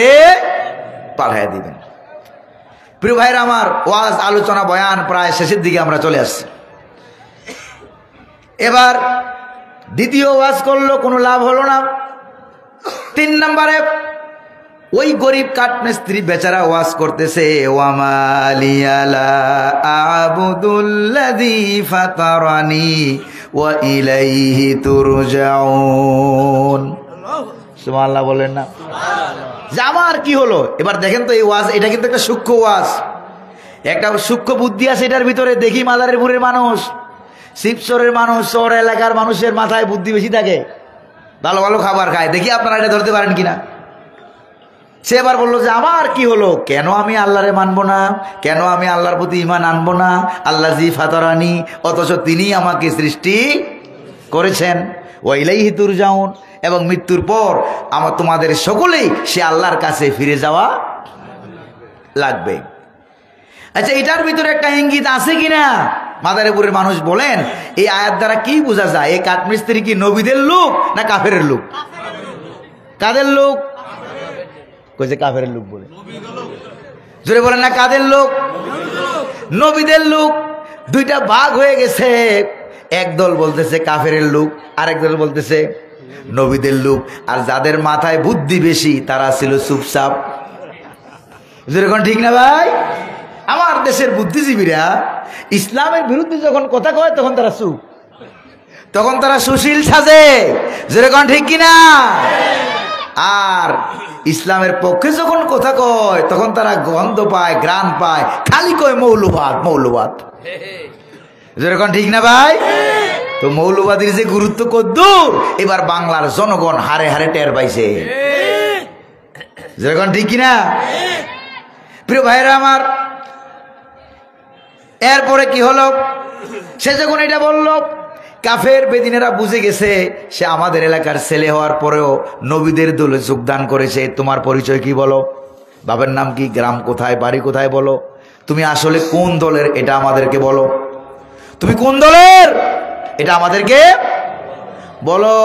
পাঠিয়ে দিবেন। প্রিয় ভাইরা আমার, ওয়াজ আলোচনা বয়ান প্রায় শেষের দিকে আমরা চলে আসছি। এবার দ্বিতীয় ওয়াজ করলো, কোনো লাভ হলো না। 3 নম্বরে ওই গরিব কাঠমিস্ত্রি বেচারা ওয়াজ করতেছে, ওয়ামালিয়ালা আবুদুল্লাযী ফাতারানি ওয়া ইলাইহি তুরজাউন। সুবহানাল্লাহ বলেন না? যে আমার কি হলো? এবার দেখেন তো এই ওয়াজ, এটা কিন্তু একটা সূক্ষ্ম ওয়াজ, একটা সূক্ষ্ম বুদ্ধি আছে এটার ভিতরে। দেখি মাদারীপুরের মানুষ, শিবচরের মানুষ, শহর এলাকার মানুষের মাথায় বুদ্ধি বেশি থাকে, ভালো ভালো খাবার খায়। দেখি আপনারা এটা ধরতে পারেন কিনা। সে এবার বললো যে আমার কি হলো, কেন আমি আল্লাহরে মানবো না, কেন আমি আল্লাহর প্রতি ঈমান আনবো না? আল্লাহ জি ফাতারানি, অথচ তিনি আমাকে সৃষ্টি করেছেন, ওয়া ইলাইহি তুরজাউন, এবং মৃত্যুর পর আমার তোমাদের সকলেই সে আল্লাহর কাছে ফিরে যাওয়া লাগবে। আচ্ছা, এটার ভিতরে একটা ইঙ্গিত আছে কিনা? মাদারীপুরের মানুষ বলেন, এই আয়াত দ্বারা কি বোঝা যায়? এই কাঠমিস্ত্রি কি নবীদের লোক না কাফেরের লোক? কাদের লোক? কইছে কাফেরের লোক বলে। জোরে বলেন না, কাদের লোক? নবীদের লোক। দুইটা ভাগ হয়ে গেছে, একদল বলতেছে কাফেরের লোক, আরেক দল বলতেছে নবীদের লোক। আর যাদের মাথায় বুদ্ধি বেশি তারা ছিল চুপচাপ। যেরকম ঠিক না ভাই? আমার দেশের বুদ্ধিজীবীরা ইসলামের বিরুদ্ধে যখন কথা কয় তখন তারা চুপ, তখন তারা সুশীল সাজে। যেরকম ঠিক কিনা? আর ইসলামের পক্ষে যখন কথা কয় তখন তারা গন্ধ পায়, ঘ্রাণ পায়, খালি কয় মৌলবাদ মৌলবাদ। যেরকম ঠিক না ভাই? তো মৌলবাদীর যে গুরুত্ব কদ্দুর এবার বাংলার জনগণ হারে হারে টের পাইছে। যেরকম ঠিক কিনা? প্রিয় ভাইরা আমার, এরপরে কি হলো? সে যখন এটা বলল, কাফের বেদিনেরা বুঝে গেছে সে আমাদের এলাকার ছেলে হওয়ার পরেও নবীদের দলে যোগদান করেছে। তোমার পরিচয় কি বলো? বাবার নাম কি? গ্রাম কোথায়? বাড়ি কোথায়? বলো। তুমি আসলে কোন দলের এটা আমাদেরকে বলো। তুমি কোন দলের এটা আমাদেরকে বলো।